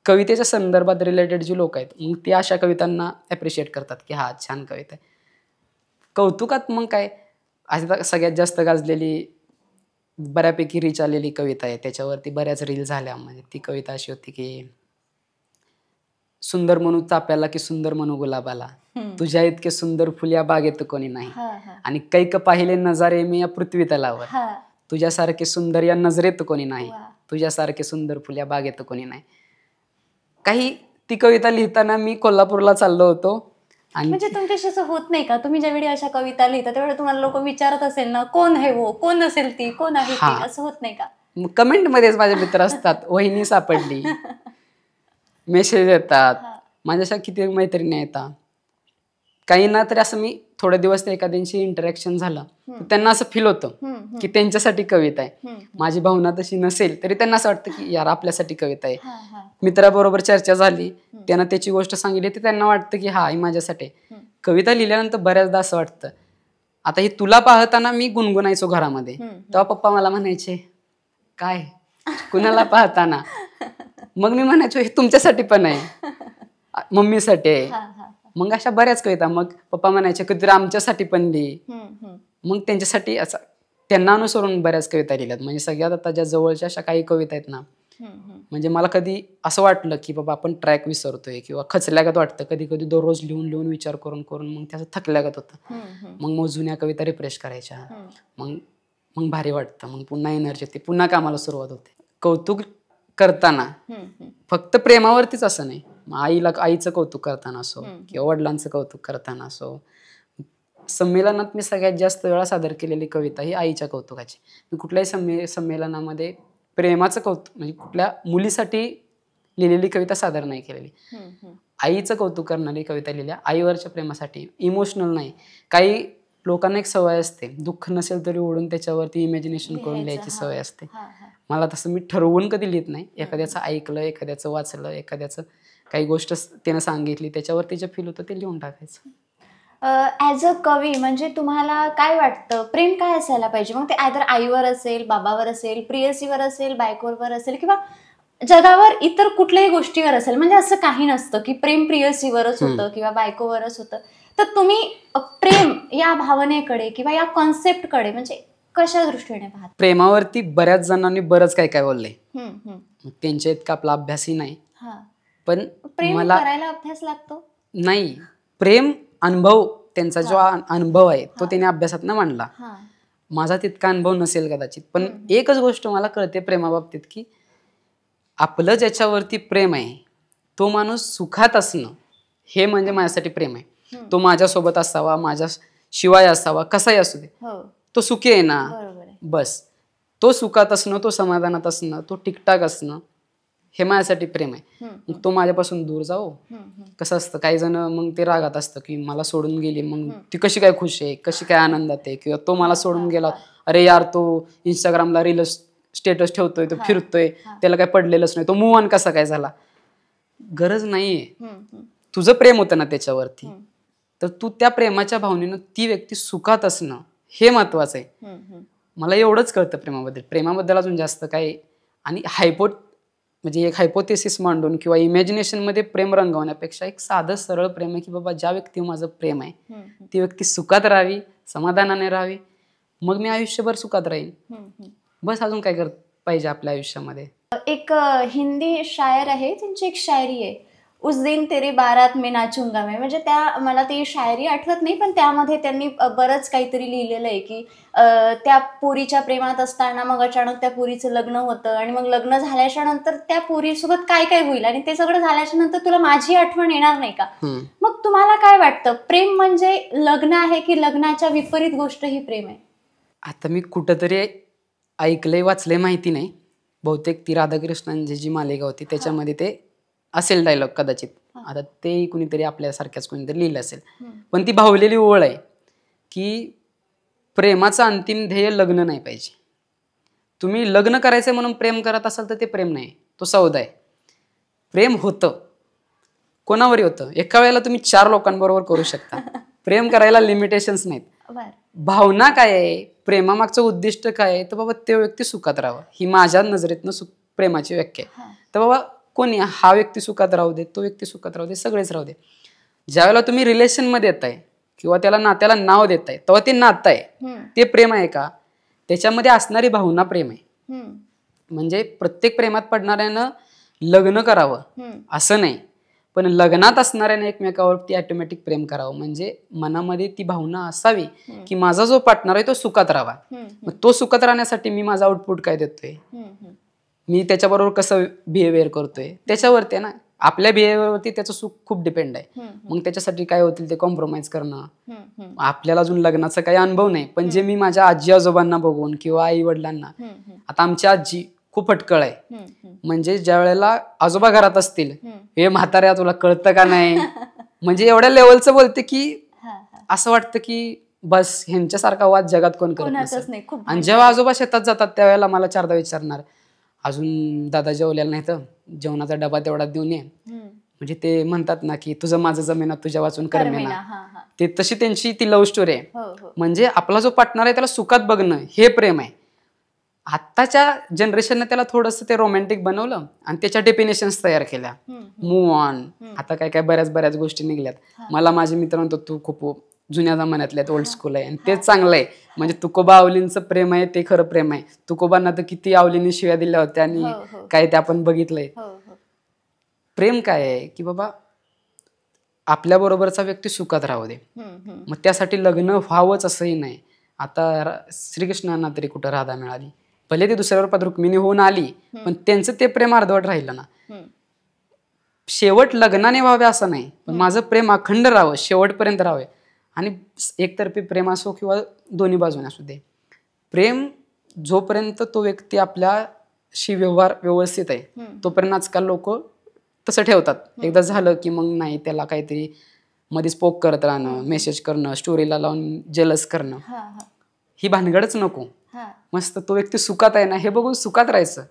कवितेच्या संदर्भात रिलेटेड जी लोक आहेत मग ती अशा कवितांना ॲप्रिशिएट करतात की हा छान कविता आहे. कौतुकात मग काय, आता सगळ्यात जास्त गाजलेली बऱ्यापैकी रीच आलेली कविता आहे, त्याच्यावरती बऱ्याच रील झाल्या. म्हणजे ती कविता अशी होती की सुंदर म्हणू चाप्याला की सुंदर म्हणू गुलाबाला, तुझ्या इतके सुंदर फुल या बागेत कोणी नाही, आणि कैक पाहिले नजारे मी या पृथ्वी तलावर, तुझ्यासारखे सुंदर या नजरेत कोणी नाही, तुझ्यासारखे सुंदर फुल या बागेत कोणी नाही. काही ती कविता लिहिताना मी कोल्हापूरला चाललो होतो. आणि म्हणजे तुमच्याशी असं होत नाही का, तुम्ही ज्यावेळी अशा कविता लिहिता त्यावेळी तुम्हाला लोक विचारत असेल ना, कोण आहे वो, कोण असेल ती, कोण आहे ती, असं होत नाही का? कमेंट मध्येच माझे मित्र असतात, वहिनी सापडली, मेसेज येतात, माझ्याशा किती मैत्रिणी येतात. काही ना तरी असं मी थोडे दिवस एखाद्यांशी इंटरॅक्शन झालं तर त्यांना असं फील होतं की त्यांच्यासाठी कविता आहे. माझी भावना तशी नसेल तरी त्यांना असं वाटतं की यार आपल्यासाठी कविता आहे. मित्राबरोबर चर्चा झाली, त्यांना त्याची गोष्ट सांगितली तर त्यांना वाटतं की हा ही माझ्यासाठी. कविता लिहिल्यानंतर बऱ्याचदा असं वाटतं, आता हे तुला पाहताना मी गुणगुणायचो घरामध्ये, तेव्हा पप्पा मला म्हणायचे काय कुणाला पाहताना, मग मी म्हणायचो हे तुमच्यासाठी पण आहे, मम्मीसाठी आहे. मग अशा बऱ्याच कविता, मग पप्पा म्हणायचे कधीतरी आमच्यासाठी पण लिही, मग त्यांच्यासाठी असं त्यांना अनुसरून बऱ्याच कविता लिहिल्यात. म्हणजे सगळ्यात आता ज्या जवळच्या अशा काही कविता आहेत ना, म्हणजे मला कधी असं वाटलं की बाबा आपण ट्रॅक विसरतोय किंवा खचल्यागत वाटतं, कधी कधी दररोज लिहून लिहून विचार करून करून मग त्याचं थकल्यागत होतं. मग जुन्या कविता रिफ्रेश करायच्या, मग भारी वाटतं, मग पुन्हा एनर्जी येते, पुन्हा कामाला सुरुवात होते. कौतुक करताना फक्त प्रेमावरतीच असं नाही, आईचं कौतुक करताना असो किंवा वडिलांचं कौतुक करताना असो. संमेलनात मी सगळ्यात जास्त वेळा सादर केलेली कविता ही आईच्या कौतुकाची. मी कुठल्याही संमेलनामध्ये प्रेमाचं कौतुक म्हणजे कुठल्या मुलीसाठी लिहिलेली कविता सादर नाही केलेली. आईचं कौतुक करणारी कविता लिहिल्या, आईवरच्या प्रेमासाठी, इमोशनल नाही. काही लोकांना एक सवय असते, दुःख नसेल तरी ओढून त्याच्यावरती इमॅजिनेशन करून लिहायची सवय असते. मला तसं मी ठरवून कधी लिहित नाही. एखाद्याचं ऐकलं, एखाद्याचं वाचलं, एखाद्याचं काही गोष्ट त्यानं सांगितली, त्याच्यावरती जे फील होतं ते लिहून टाकायचं. ॲज अ कवी म्हणजे तुम्हाला काय वाटतं, प्रेम काय असायला पाहिजे? मग ते आयदर आईवर असेल, बाबावर असेल, प्रियसीवर असेल, बायकोवर असेल किंवा जगावर इतर कुठल्याही गोष्टीवर असेल, म्हणजे असं काही नसतं की प्रेम प्रियसीवरच होतं किंवा बायकोवरच होतं. तर तुम्ही प्रेम या भावनेकडे किंवा या कॉन्सेप्टकडे म्हणजे कशा दृष्टीने पाहता? प्रेमावरती बऱ्याच जणांनी बरंच काय काय बोललंय, त्यांच्या इतका आपला अभ्यासही नाही, पण प्रेम करायला अभ्यास लागतो नाही. प्रेम अनुभव त्यांचा जो अनुभव आहे तो त्याने अभ्यासात मांडला. हा माझा तितका अनुभव नसेल कदाचित, पण एकच गोष्ट मला कळते प्रेमाबाबतीत की आपलं ज्याच्यावरती प्रेम आहे तो माणूस सुखात असणं हे म्हणजे माझ्यासाठी प्रेम आहे. तो माझ्यासोबत असावा, माझ्या शिवाय असावा, कसाही असू दे, हो तो सुखी आहे ना, बरोबर आहे. बस. तो सुखात असणं, तो समाधानात असणं, तो ठीकठाक असणं हे माझ्यासाठी प्रेम आहे. मग तो माझ्यापासून दूर जाओ. कसं असतं, काही जण मग ते रागात असतं की मला सोडून गेली, मग ती कशी काय खुश आहे, कशी काय आनंदात आहे, किंवा तो मला सोडून गेला, अरे यार तो इंस्टाग्रामला रील स्टेटस ठेवतोय, तो फिरतोय, त्याला काय पडलेलंच नाही, तो मूव ऑन कसा काय झाला. गरज नाहीये. तुझं प्रेम होतं ना त्याच्यावरती, तर तू त्या प्रेमाच्या भावनेनं ती व्यक्ती सुखात असणं हे महत्वाचं आहे. मला एवढंच कळतं प्रेमाबद्दल. प्रेमाबद्दल अजून जास्त काय, आणि म्हणजे एक हायपोथेसिस मांडून किंवा इमॅजिनेशन मध्ये प्रेम रंगवण्यापेक्षा एक साधं सरळ प्रेम आहे की बाबा ज्या व्यक्तीवर माझं प्रेम आहे ती व्यक्ती सुखात राहावी, समाधानाने राहावी, मग मी आयुष्यभर सुखात राहीन. बस अजून काय पाहिजे आपल्या आयुष्यामध्ये. एक हिंदी शायर आहे, त्यांची एक शायरी आहे, उस दिन तेरी बारात में नाचूंगा मैं. म्हणजे त्या मला ती शायरी आठवत नाही, पण त्यामध्ये त्यांनी बरंच काहीतरी लिहिलेलं आहे की त्या पोरीच्या प्रेमात असताना मग अचानक त्या पोरीचं लग्न होतं, आणि मग लग्न झाल्याच्या नंतर त्या पोरीसोबत काय काय होईल, आणि ते सगळं झाल्याच्या नंतर तुला माझी आठवण येणार नाही का. मग तुम्हाला काय वाटतं, प्रेम म्हणजे लग्न आहे की लग्नाच्या विपरीत गोष्ट ही प्रेम आहे? आता मी कुठंतरी ऐकलंय, वाचलंय, माहिती नाही, बहुतेक ती राधाकृष्णांची जी मालिका होती त्याच्यामध्ये ते असेल डायलॉग कदाचित. आता ते कुणीतरी आपल्यासारख्याच कुणीतरी लिहिलं असेल, पण ती भावलेली ओळ आहे की प्रेमाचं अंतिम ध्येय लग्न नाही पाहिजे. तुम्ही लग्न करायचंय म्हणून प्रेम करत असाल तर ते प्रेम नाही, तो सौदा आहे. प्रेम होतं, कोणावरही होतं. एका वेळेला तुम्ही 4 लोकांबरोबर करू शकता. प्रेम करायला लिमिटेशन्स नाहीत. भावना काय आहे, प्रेमामागचं उद्दिष्ट काय आहे, तर बाबा तो व्यक्ती सुखात राहावा, ही माझ्या नजरेतनं प्रेमाची व्याख्या आहे. तर बाबा कोणी हा व्यक्ती सुखात राहू दे, तो व्यक्ती सुखात राहू दे, सगळेच राहू दे. ज्यावेळेला तुम्ही रिलेशनमध्ये येताय किंवा त्याला नात्याला नाव देताय तेव्हा ते नातं आहे, ते प्रेम आहे का, त्याच्यामध्ये असणारी भावना प्रेम आहे. म्हणजे प्रत्येक प्रेमात पडणाऱ्यानं लग्न करावं असं नाही, पण लग्नात असणाऱ्याने एकमेकावरती ऑटोमॅटिक प्रेम करावं. म्हणजे मनामध्ये ती भावना असावी की माझा जो पार्टनर आहे तो सुखात राहावा. मग तो सुखात राहण्यासाठी मी माझा आउटपुट काय देतोय, मी त्याच्याबरोबर कसं बिहेवियर करतोय त्याच्यावरती आहे ना. आपल्या बिहेवियरवरती त्याचं सुख खूप डिपेंड आहे. मग त्याच्यासाठी काय होतील ते कॉम्प्रोमाइज करणं. आपल्याला अजून लग्नाचा काही अनुभव नाही, पण जे मी माझ्या आजी आजोबांना बघून किंवा आई वडिलांना, आता आमची आजी खूप हटकळ आहे. म्हणजे ज्या वेळेला आजोबा घरात असतील, हे म्हाताऱ्या तुला कळतं का नाही, म्हणजे एवढ्या लेवलचं बोलते की असं वाटतं की बस ह्यांच्यासारखा वाद जगात कोण करत नसेल. आणि जेव्हा आजोबा शेतात जातात त्यावेळेला मला 4दा विचारणार, अजून दादा जेवलेला नाही तर जेवणाचा डबा तेवढा देऊन ये. म्हणजे ते म्हणतात ना की तुझं माझं जमेना तुझ्या वाचून करमेना, ते तशी त्यांची ती लव्ह स्टोरी आहे. म्हणजे आपला जो पार्टनर आहे त्याला सुखात बघणं हे प्रेम आहे. आत्ताच्या जनरेशनने त्याला थोडंसं ते रोमॅन्टिक बनवलं आणि त्याच्या डेफिनेशन्स तयार केल्या. मूव्ह ऑन, आता काय काय बऱ्याच गोष्टी निघल्यात. मला माझे मित्र म्हणतो तू खूप जुन्या जमान्यातल्या ओल्ड स्कूल आहे, आणि तेच चांगलं आहे. म्हणजे तुकोबा आवलींचं प्रेम आहे ते खरं प्रेम आहे. तुकोबांना तर किती आवलींनी शिव्या दिल्या होत्या आणि काय ते आपण बघितलंय. प्रेम काय आहे की बाबा आपल्या बरोबरचा व्यक्ती सुखात राहू दे, मग त्यासाठी लग्न व्हावंच असंही नाही. आता श्रीकृष्णांना तरी कुठं राधा मिळाली, भले ती दुसऱ्या रूपात रुक्मिणी होऊन आली, पण त्यांचं ते प्रेम अर्धवट राहिलं ना. शेवट लग्नाने व्हावे असं नाही, पण माझं प्रेम अखंड राहावं, शेवटपर्यंत राहावे. आणि एकतर्फी प्रेम असो किंवा दोन्ही बाजूने असू दे, प्रेम जोपर्यंत तो व्यक्ती आपल्याशी व्यवहार व्यवस्थित आहे तोपर्यंत आजकाल लोक तसं ठेवतात. एकदा झालं की मग नाही, त्याला काहीतरी मध्ये स्पोक करत राहणं, मेसेज करणं, स्टोरीला लावून जेलस करणं, ही भानगडच नको. मस्त तो व्यक्ती सुखात आहे ना हे बघून सुखात राहायचं.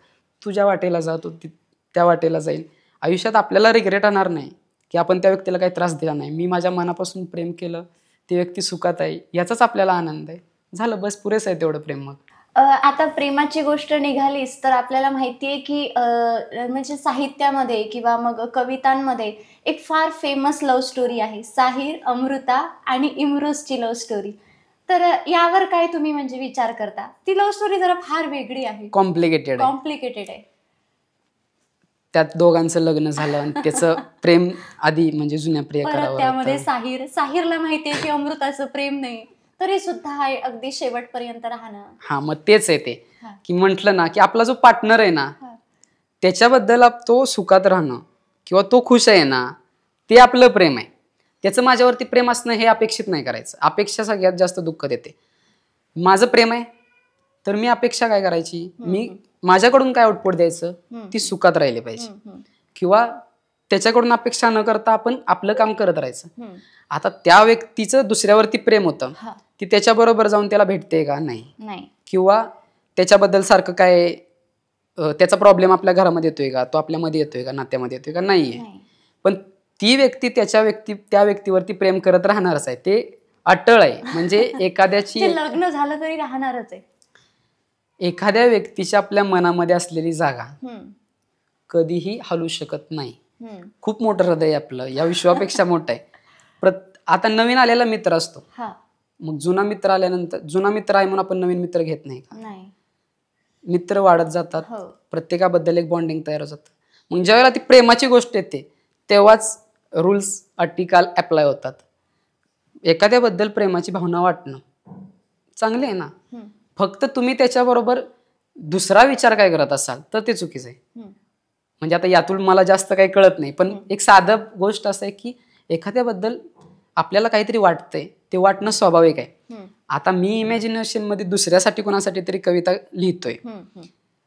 तुझ्या वाटेला जा, तो त्या वाटेला जाईल. आयुष्यात आपल्याला रिग्रेट होणार नाही की आपण त्या व्यक्तीला काही त्रास दिला नाही. मी माझ्या मनापासून प्रेम केलं, ती व्यक्ती सुखात आहे, याचाच आपल्याला आनंद आहे. झालं, बस पुरेसं आहे तेवढं प्रेम. मग आता प्रेमाची गोष्ट निघालीच तर आपल्याला माहितीये की म्हणजे साहित्यामध्ये किंवा मग कवितांमध्ये एक फार फेमस लव्ह स्टोरी आहे, साहिर, अमृता आणि इमरोजची लव्ह स्टोरी. तर यावर काय तुम्ही म्हणजे विचार करता? ती लव्ह स्टोरी जरा फार वेगळी आहे, कॉम्प्लिकेटेड आहे. त्यात दोघांचं लग्न झालं आणि त्याचं प्रेम आधी म्हणजे जुन्या परत प्रियकरावर त्यामध्ये होतं. साहिरला माहितीये की अमृताचं प्रेम नाही, तरी सुद्धा अगदी शेवटपर्यंत राहणं. हा, मग तेच आहे ते हा. की म्हटलं ना की आपला जो पार्टनर आहे ना हा. त्याच्याबद्दल तो सुखात राहणं किंवा तो खुश आहे ना, ते आपलं प्रेम आहे. त्याचं माझ्यावरती प्रेम असणं हे अपेक्षित नाही करायचं. अपेक्षा सगळ्यात जास्त दुःख देते. माझं प्रेम आहे तर मी अपेक्षा काय करायची, मी माझ्याकडून काय आउटपुट द्यायचं, ती सुखात राहिली पाहिजे किंवा त्याच्याकडून अपेक्षा न करता आपण आपलं काम करत राहायचं. आता त्या व्यक्तीचं दुसऱ्यावरती प्रेम होतं, ती त्याच्याबरोबर जाऊन त्याला भेटते का, नाही, किंवा त्याच्याबद्दल सारखं काय त्याचा प्रॉब्लेम आपल्या घरामध्ये येतोय का, तो आपल्यामध्ये येतोय का, नात्यामध्ये येतोय का, नाहीये. पण ती व्यक्ती त्या व्यक्तीवरती प्रेम करत राहणारच आहे. ते अटळ आहे. म्हणजे एखाद्याची लग्न झालं तरी राहणारच आहे. एखाद्या व्यक्तीच्या आपल्या मनामध्ये असलेली जागा कधीही हलू शकत नाही. खूप मोठं हृदय आहे आपलं, या विश्वापेक्षा मोठं आहे. आता नवीन आलेला मित्र असतो, मग जुना मित्र आल्यानंतर जुना मित्र आहे म्हणून आपण नवीन मित्र घेत नाही का? मित्र वाढत जातात, प्रत्येकाबद्दल एक बॉन्डिंग तयार होत जातं. मग ज्यावेळेला ती प्रेमाची गोष्ट येते तेव्हाच रूल्स अटी काल अप्लाय होतात. एखाद्याबद्दल प्रेमाची भावना वाटणं चांगले आहे ना, फक्त तुम्ही त्याच्याबरोबर दुसरा विचार काय करत असाल तर ते चुकीचं आहे. म्हणजे आता यातून मला जास्त काही कळत नाही, पण एक साधं गोष्ट असं आहे की एखाद्याबद्दल आपल्याला काहीतरी वाटतंय, ते वाटणं स्वाभाविक आहे. आता मी इमॅजिनेशन मध्ये दुसऱ्यासाठी कोणासाठी तरी कविता लिहितोय.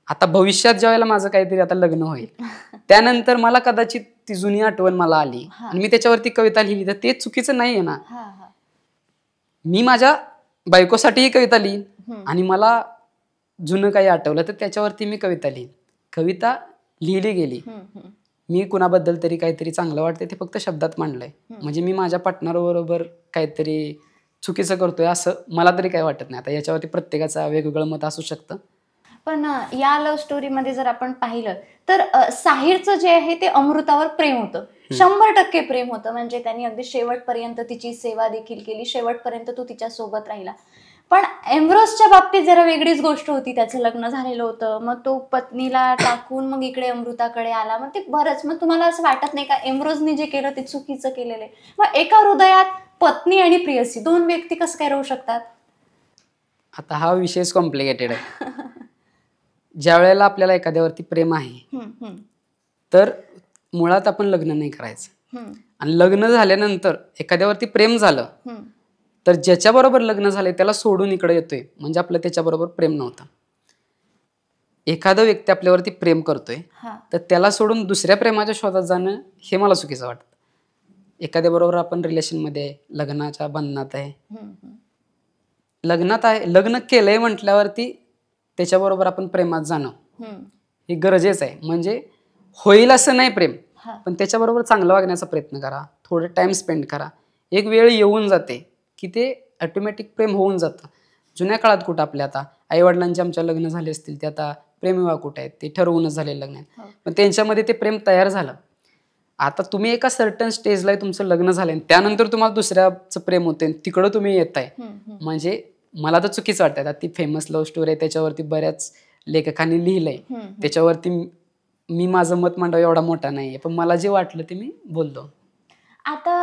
आता भविष्यात ज्यावेळेला माझं काहीतरी आता लग्न होईल त्यानंतर मला कदाचित ती जुनी आठवण मला आली आणि मी त्याच्यावरती कविता लिहिली, तर ते चुकीचं नाहीये ना. मी माझ्या बायकोसाठीही कविता लिहीन आणि मला जुनं काही आठवलं तर त्याच्यावरती मी कविता लिहीन. कविता लिहिली गेली, मी कुणाबद्दल तरी काहीतरी चांगलं वाटते ते फक्त शब्दात मांडलंय. म्हणजे मी माझ्या पार्टनर बरोबर काहीतरी चुकीचं करतोय असं मला तरी काही वाटत नाही. आता याच्यावरती प्रत्येकाचं वेगवेगळं मत असू शकतं. पण या लव्ह स्टोरी मध्ये जर आपण पाहिलं तर साहिरचं जे आहे ते अमृतावर प्रेम होतं, 100% प्रेम होतं. म्हणजे त्यांनी अगदी शेवटपर्यंत तिची सेवा देखील केली, शेवटपर्यंत तो तिच्या सोबत राहिला. पण एम्ब्रोसच्या बाबतीत जरा वेगळीच गोष्ट होती. त्याचं लग्न झालेलं होतं, मग तो पत्नीला टाकून मग इकडे अमृताकडे आला. मग ते बरंच, मग तुम्हाला असं वाटत नाही का एम्ब्रोसने जे केलं ते चुकीचं केलेलं आहे? मग एका हृदयात पत्नी आणि प्रेयसी दोन व्यक्ती कसं काय राहू शकतात? आता हा विषयच कॉम्प्लिकेटेड आहे. ज्या वेळेला आपल्याला एखाद्यावरती प्रेम आहे तर मुळात आपण लग्न नाही करायचं. आणि लग्न झाल्यानंतर एखाद्यावरती प्रेम झालं तर ज्याच्याबरोबर लग्न झालंय त्याला सोडून इकडे येतोय म्हणजे आपलं त्याच्याबरोबर प्रेम नव्हतं. एखादा व्यक्ती आपल्यावरती प्रेम करतोय तर त्याला सोडून दुसऱ्या प्रेमाच्या शोधात जाणं हे मला चुकीचं वाटतं. एखाद्या बरोबर आपण रिलेशनमध्ये आहे, लग्नाच्या बंधनात आहे, लग्नात आहे, लग्न केलंय म्हटल्यावरती त्याच्याबरोबर आपण प्रेमात जाणं हे गरजेचं आहे. म्हणजे होईल असं नाही प्रेम, पण त्याच्याबरोबर चांगलं वागण्याचा प्रयत्न करा, थोडं टाइम स्पेंड करा. एक वेळ येऊन जाते की ते ऑटोमॅटिक प्रेम होऊन जातं. जुन्या काळात कुठं आपल्या आता आईवडिलांचे आमच्या लग्न झाले असतील ते आता प्रेमविवाह कुठे आहेत, ते ठरवूनच झालेलं लग्न आहे, पण त्यांच्यामध्ये ते प्रेम तयार झालं. आता तुम्ही एका सर्टन स्टेजला तुमचं लग्न झालंय त्यानंतर तुम्हाला दुसऱ्याचं प्रेम होते तिकडं तुम्ही येताय, म्हणजे मला तर चुकीचं वाटतं. ती फेमस लव्ह स्टोरी आहे, त्याच्यावरती बऱ्याच लेखकांनी लिहिलंय, त्याच्यावरती मी माझं मत मांडावं एवढा मोठा नाहीये, पण मला जे वाटलं ते मी बोललो. आता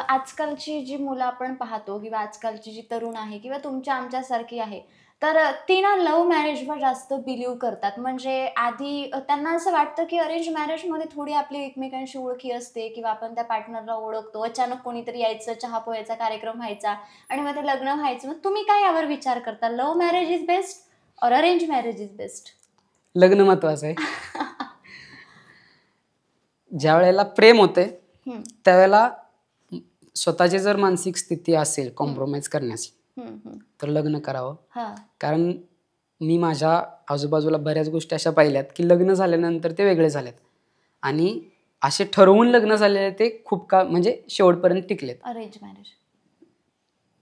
आजकालची जी मुलं आपण पाहतो किंवा आजकालची जी तरुण आहे किंवा तुमच्या आमच्यासारखी आहे, तर ती ना लव्ह मॅरेजवर जास्त बिलीव्ह करतात. म्हणजे आधी त्यांना असं वाटतं की अरेंज मॅरेजमध्ये थोडी आपली एकमेकांशी ओळखी असते किंवा आपण त्या पार्टनरला ओळखतो, अचानक कोणीतरी यायचं, चहा पोह्याचा कार्यक्रम व्हायचा आणि मग ते लग्न व्हायचं. मग तुम्ही काय यावर विचार करता? लव्ह मॅरेज इज बेस्ट और अरेंज मॅरेज इज बेस्ट? लग्न महत्वाचं आहे. ज्या वेळेला प्रेम होते त्यावेळेला स्वतःची जर मानसिक स्थिती असेल कॉम्प्रोमाइज करण्याची तर लग्न करावं. कारण मी माझ्या आजूबाजूला बऱ्याच गोष्टी अशा पाहिल्यात की लग्न झाल्यानंतर ते वेगळे झालेत आणि असे ठरवून लग्न झालेले ते खूप काळ म्हणजे शेवटपर्यंत टिकलेत.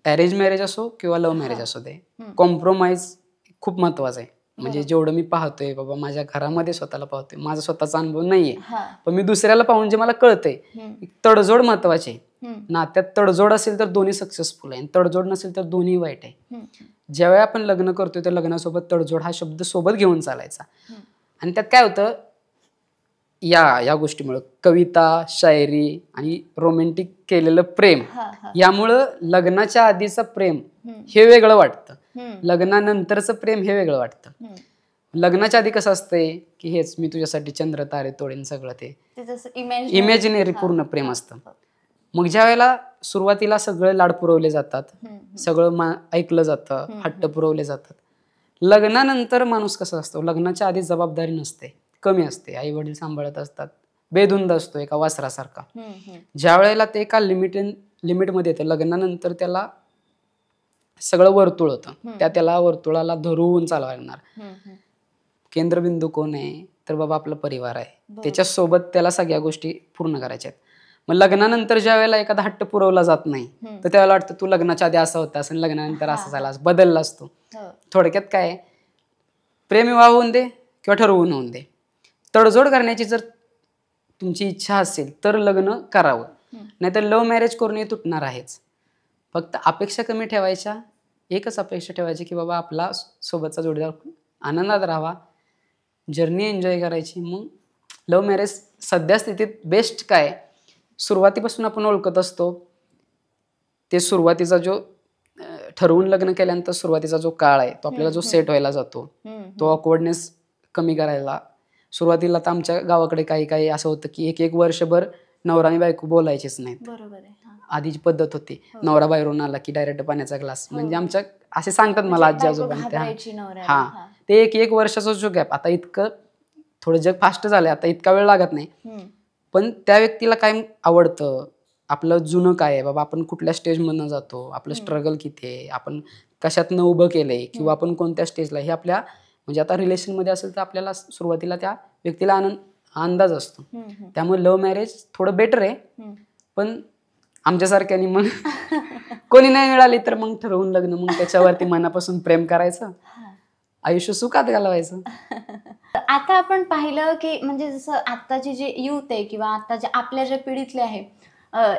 अरेंज मॅरेज असो किंवा लव्ह मॅरेज असो, ते कॉम्प्रोमाइज खूप महत्वाचं आहे. म्हणजे जेवढं मी पाहतोय बाबा, माझ्या घरामध्ये स्वतःला पाहतोय, माझा स्वतःचा अनुभव नाहीये, पण मी दुसऱ्याला पाहून जे मला कळतंय, तडजोड महत्वाची आहे. नात्यात तडजोड असेल तर दोन्ही सक्सेसफुल आहे, तडजोड नसेल तर दोन्ही वाईट आहे. ज्यावेळी आपण लग्न करतोय तर लग्नासोबत तडजोड हा शब्द सोबत घेऊन चालायचा. आणि त्यात काय होतं, या या गोष्टीमुळं कविता, शायरी आणि रोमॅन्टिक केलेलं प्रेम यामुळं लग्नाच्या आधीचं प्रेम हे वेगळं वाटतं, लग्नानंतरचं प्रेम हे वेगळं वाटतं. लग्नाच्या आधी कसं असतंय की हेच मी तुझ्यासाठी चंद्र तारे तोडेन सगळं ते इमॅजिनरी पूर्ण प्रेम असतं. मग ज्या वेळेला सुरुवातीला सगळं लाड पुरवले जातात, सगळं ऐकलं जातं, हट्ट पुरवले जातात. लग्नानंतर माणूस कसा असतो, लग्नाच्या आधी जबाबदारी नसते, कमी असते, आई वडील सांभाळत असतात, बेधुंद असतो एका वासरासारखा. ज्या वेळेला ते एका लिमिटमध्ये येतं, लग्नानंतर त्याला सगळं वर्तुळ होतं, त्याला वर्तुळाला धरून चालवायला लागणार. केंद्रबिंदू कोण आहे तर बाबा आपला परिवार आहे, त्याच्यासोबत त्याला सगळ्या गोष्टी पूर्ण करायच्या आहेत. मग लग्नानंतर ज्या वेळेला एखादा हट्ट पुरवला जात नाही तर त्याला वाटतं तू लग्नाच्या आधी असा होतास आणि लग्नानंतर असा झालास, बदललास तू. थोडक्यात काय, प्रेम विवाह होऊन दे किंवा ठरवून होऊन दे, तडजोड करण्याची जर तुमची इच्छा असेल तर लग्न करावं, नाहीतर लव्ह मॅरेज करून तुटणार आहेच. फक्त अपेक्षा कमी ठेवायच्या, एकच अपेक्षा ठेवायची की बाबा आपला सोबतचा जोडीदार आनंदात राहावा, जर्नी एन्जॉय करायची. मग लव्ह मॅरेज सध्या स्थितीत बेस्ट काय, सुरुवातीपासून आपण ओळखत असतो, ते सुरुवातीचा जो ठरवून लग्न केल्यानंतर सुरुवातीचा जो काळ आहे तो आपल्याला जो सेट व्हायला जातो, तो ऑकवर्डनेस कमी करायला. सुरुवातीला तर आमच्या गावाकडे काही काही असं होतं की एक वर्षभर नवरा आणि बायको बोलायचेच नाहीत. आधीची पद्धत होती, नवरा बाहेरून आला की डायरेक्ट पाण्याचा ग्लास, म्हणजे आमच्या असे सांगतात मला आजी आजोबा. हा, ते एक वर्षाचा जो गॅप, आता इतकं थोडं जग फास्ट झालंय, आता इतका वेळ लागत नाही. पण त्या व्यक्तीला काय आवडतं, आपलं जुनं काय आहे बाबा, आपण कुठल्या स्टेजमधनं जातो, आपलं स्ट्रगल किती आहे, आपण कशातनं उभं केलंय किंवा आपण कोणत्या स्टेजला, हे आपल्या म्हणजे आता रिलेशनमध्ये असेल तर आपल्याला सुरुवातीला त्या व्यक्तीला अंदाज असतो. त्यामुळे लव्ह मॅरेज थोडं बेटर आहे. पण आमच्यासारख्यानी मग कोणी नाही मिळाली तर मग ठरवून लग्न, मग त्याच्यावरती मनापासून प्रेम करायचं, आयुष्य सुखात घालवायचं. आता आपण पाहिलं की म्हणजे जसं आत्ताची जे युथ आहे किंवा आता जे आपल्या ज्या पिढीतले आहे,